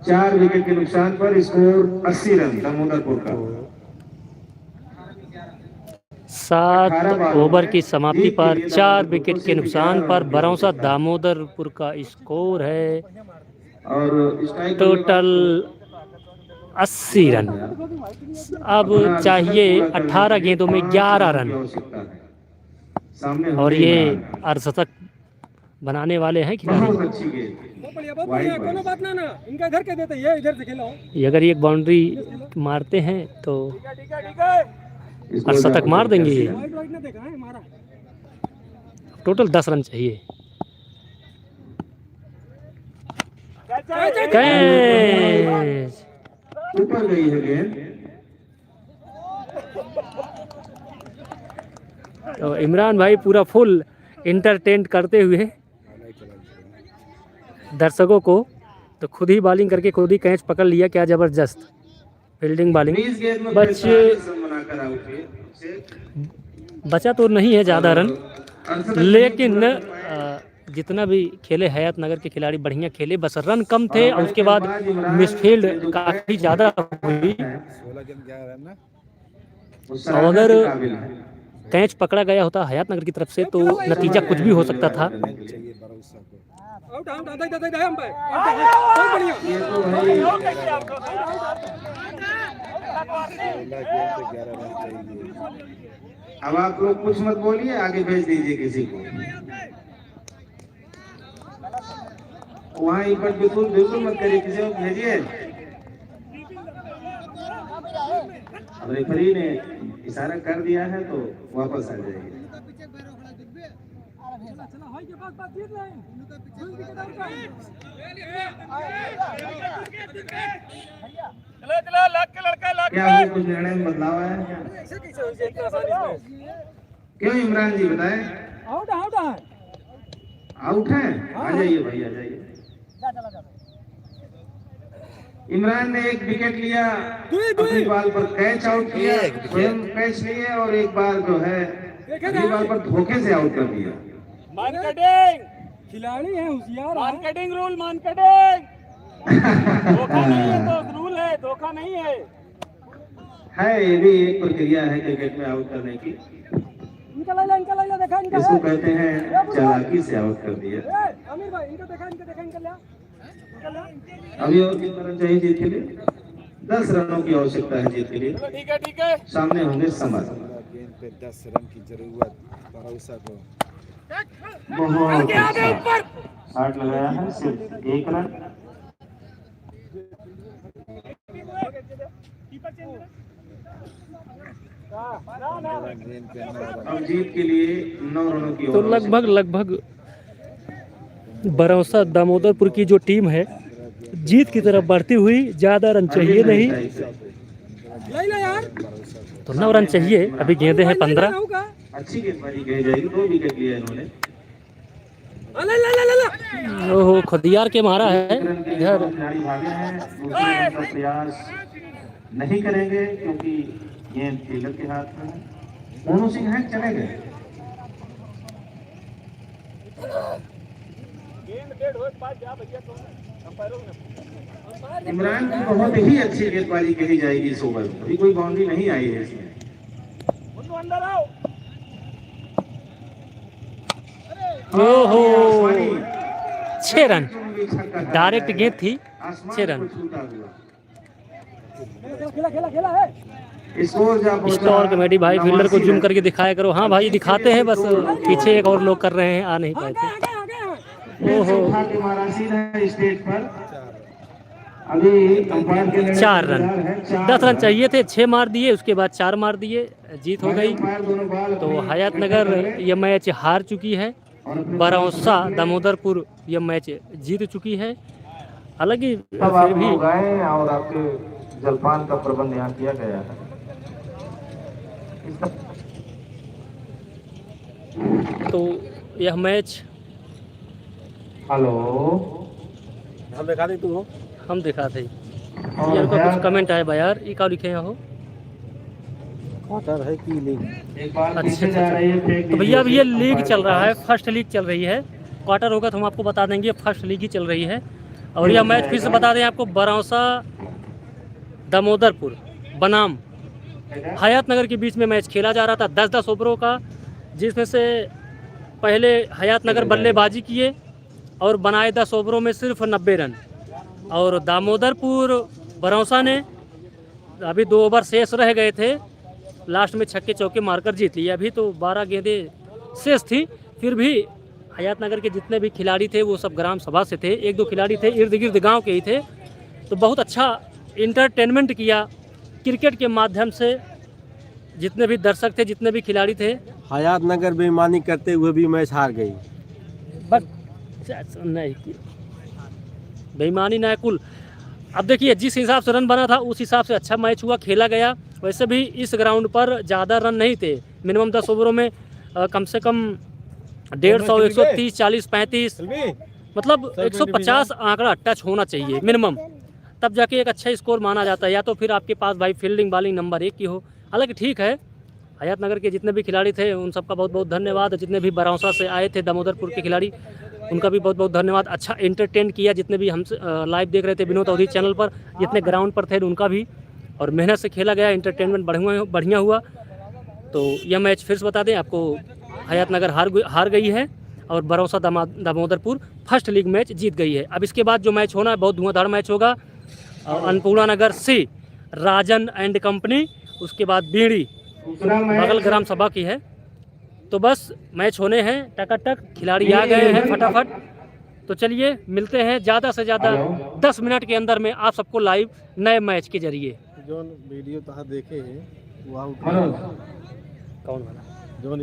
Speaker 7: 4 विकेट के नुकसान पर स्कोर 80 रन दामोदरपुर का।
Speaker 1: 7 ओवर की समाप्ति पर 4 विकेट के नुकसान पर बरौसा दामोदरपुर का स्कोर है
Speaker 7: और
Speaker 1: टोटल 80 रन। अब चाहिए 18 गेंदों में 11 रन और ये अर्धशतक बनाने वाले हैं खिलाड़ी।
Speaker 7: बहुत अच्छी गेंद,
Speaker 6: कोनो बात ना, इनका इधर के देते, ये इधर से खेलो।
Speaker 1: अगर एक बाउंड्री मारते हैं तो और शतक मार देंगे ये।
Speaker 6: वाइड वाइड ना देखा है हमारा।
Speaker 1: टोटल 10 रन चाहिए। कैच।
Speaker 7: ऊपर गई है गेंद।
Speaker 1: तो इमरान भाई पूरा फुल इंटरटेन करते हुए दर्शकों को, तो खुद ही बॉलिंग करके खुद ही कैच पकड़ लिया। क्या जबरदस्त फील्डिंग बॉलिंग।
Speaker 7: इस गेंद में
Speaker 1: बच्चे
Speaker 7: 45 रन बनाकर आउट हुए।
Speaker 1: बचा तो नहीं है ज़्यादा रन,
Speaker 7: अर्धशतक
Speaker 1: लेकिन जितना भी खेले हयात नगर के खिलाड़ी बढ़िया खेले, बस रन कम थे और उसके बाद मिसफील्ड काफ़ी ज़्यादा हुई। और अगर कैच पकड़ा गया होता हयात नगर की तरफ से तो नतीजा कुछ भी हो सकता था।
Speaker 6: आउट आउट आधा आधा हम भाई। बहुत बढ़िया।
Speaker 7: ये तो भाई अब आप लोग कुछ मत बोलिए, आगे भेज दीजिए किसी को। वहाँ एक बार बिल्कुल बिल्कुल मत करिए, किसी को भेजिए। अब रेफरी ने इशारा कर दिया है तो वापस आ जाइए। क्या हुआ, कुछ निर्णय में बदलाव आया है क्या? क्यों इमरान जी बताएं।
Speaker 6: आउट आउट है।
Speaker 7: आउट है, आ जाइए भाई, आ जाइए। इमरान ने एक विकेट लिया, अपनी बॉल पर कैच आउट किया, स्वयं कैच लिए, और एक बार जो है अपनी बॉल पर धोखे से आउट कर दिया।
Speaker 6: खिलाड़ी है होशियार।
Speaker 2: मार्केटिंग रूल, मार्केटिंग धोखा नहीं है, तो रूल है, धोखा नहीं है।
Speaker 7: ये भी एक प्रक्रिया है क्रिकेट में आउट करने की।
Speaker 6: इनका लाइला देखा इनका।
Speaker 7: इसको कहते हैं चालाकी से आउट कर दिया।
Speaker 6: अमीर भाई इनका देखा इनका लिया।
Speaker 7: अभी और कितना रन चाहिए जीत के लिए? 10 रनों की आवश्यकता है जीत के लिए।
Speaker 2: ठीक है।
Speaker 7: सामने होंगे समर।
Speaker 5: गेंद पे 10 रन की जरूरत भरोसा को।
Speaker 7: बहुत अच्छा शॉट लगाया है, सिर्फ 1 रन। अब जीत के लिए 9 रनों की
Speaker 1: तो लगभग बरौसा दामोदरपुर की जो टीम है जीत की तरफ बढ़ती हुई। ज़्यादा रन चाहिए नहीं,
Speaker 6: लाइला यार।
Speaker 1: तो 9 रन चाहिए। अभी गेंदे हैं 15।
Speaker 7: अच्छी गेंदबाजी कही जाएगी। 2 विकेट लिया इन्होंने।
Speaker 1: ओहो, खुदियार के मारा है इधर।
Speaker 7: खिलाड़ी भागे हैं, दूसरे रन का प्रयास नहीं करेंगे क्योंकि गेंद फील्डर के हाथ में है। मोनू सिंह है, चले गए। इमरान की बहुत ही अच्छी गेंदबाजी कही जाएगी इस ओवर में। अभी कोई बाउंड्री नहीं आई है इसमें।
Speaker 1: ओहो,
Speaker 7: आसमानी
Speaker 1: 6 रन
Speaker 7: छक्का
Speaker 1: डायरेक्ट गेंद थी।
Speaker 7: आसमान
Speaker 1: 6 रन।
Speaker 7: को छूता हुआ।
Speaker 6: खेला है।
Speaker 7: स्कोर जा पहुंचा
Speaker 1: स्टोर कमेटी भाई फील्डर को
Speaker 7: 89
Speaker 1: जूम
Speaker 7: रन।
Speaker 1: करके दिखाया करो। हाँ भाई दिखाते हैं, बस पीछे एक और लोग कर रहे हैं, आ नहीं पाए थे।
Speaker 7: फिर से उठा के मारा सीधा स्टेट पर। अभी अंपायर के निर्णय
Speaker 1: 4
Speaker 7: का
Speaker 1: रन,
Speaker 7: इंतजार है।
Speaker 1: 10 रन चाहिए थे, 6 मार दिए, उसके बाद 4 मार दिए, जीत हो गई।
Speaker 7: अंपायर दोनों बॉल
Speaker 1: तो
Speaker 7: अपनी
Speaker 1: हयात नगर ये मैच हार चुकी है,
Speaker 7: और अपने
Speaker 1: बरौसा दामोदरपुर ये मैच जीत चुकी है। हालांकि
Speaker 7: सब आप
Speaker 1: फिर भी
Speaker 7: लोग आए और आपके जलपान का प्रबंध यहाँ किया गया है।
Speaker 1: तो यह मैच
Speaker 7: हेलो,
Speaker 2: हम दिखा दी तू हो।
Speaker 1: हम दिखाते यार को कुछ कमेंट आए बा यार, ये क्या लिखे हैं हो।
Speaker 2: है की लीग।
Speaker 7: एक बार
Speaker 1: अच्छा,
Speaker 7: पीछे
Speaker 1: अच्छा,
Speaker 7: जा रही है, फेंक
Speaker 1: तो भैया अब
Speaker 7: दीजिए
Speaker 1: ये
Speaker 7: उसे
Speaker 1: लीग
Speaker 7: अंपायर
Speaker 1: चल
Speaker 7: के
Speaker 1: रहा है,
Speaker 7: पास।
Speaker 1: फर्स्ट लीग चल रही है। क्वार्टर होगा तो हम आपको बता देंगे, फर्स्ट लीग ही चल रही है। और यह मैच फिर से बता दें आपको, बरौसा दामोदरपुर बनाम हयात नगर के बीच में मैच खेला जा रहा था। 10-10 ओवरों का, जिसमें से पहले हयात नगर बल्लेबाजी किए और बनाए 10 ओवरों में सिर्फ 90 रन। और दामोदरपुर बरौसा ने अभी 2 ओवर शेष रह गए थे, लास्ट में छक्के चौके मारकर जीत लिया। अभी तो 12 गेंदें शेष थी, फिर भी हयात नगर के जितने भी खिलाड़ी थे वो सब ग्राम सभा से थे। 1-2 खिलाड़ी थे इर्द गिर्द गांव के ही थे। तो बहुत अच्छा इंटरटेनमेंट किया क्रिकेट के माध्यम से जितने भी दर्शक थे, जितने भी खिलाड़ी थे,
Speaker 8: हयात नगर बेईमानी करते हुए भी मैच हार गई।
Speaker 1: बस नहीं बेईमानी ना कुल। अब देखिए जिस हिसाब से रन बना था उस हिसाब से अच्छा मैच हुआ, खेला गया। वैसे भी इस ग्राउंड पर ज़्यादा रन नहीं थे, मिनिमम 10 ओवरों में कम से कम 150, 130, 40, 35 मतलब 150 आंकड़ा टच होना चाहिए मिनिमम, तब जाके एक अच्छा स्कोर माना जाता है। या तो फिर आपके पास भाई फील्डिंग बॉलिंग नंबर 1 की हो। हालांकि ठीक है, हयात नगर के जितने भी खिलाड़ी थे उन सबका बहुत बहुत धन्यवाद। जितने भी बरौसा से आए थे दामोदरपुर के खिलाड़ी, उनका भी बहुत बहुत धन्यवाद। अच्छा एंटरटेन किया, जितने भी हम लाइव देख रहे थे विनोद अवधी चैनल पर, जितने ग्राउंड पर थे उनका भी, और मेहनत से खेला गया, एंटरटेनमेंट बढ़िया हुआ। तो यह मैच फिर से बता दें आपको, हयात नगर हार गई है और Barausa Damodarpur first league match जीत गई है। अब इसके बाद जो मैच होना है बहुत धुआंधार मैच होगा। अन्नपूर्णा नगर से राजन एंड कंपनी, उसके बाद बीड़ी बगल ग्राम सभा की है। तो बस मैच होने हैं टकाटक, खिलाड़ी आ गए हैं फटाफट। तो चलिए मिलते हैं ज़्यादा से ज़्यादा 10 मिनट के अंदर में आप सबको लाइव नए मैच के जरिए।
Speaker 8: जो वीडियो तहाँ देखे हैं वो
Speaker 1: कौन वाला
Speaker 8: जो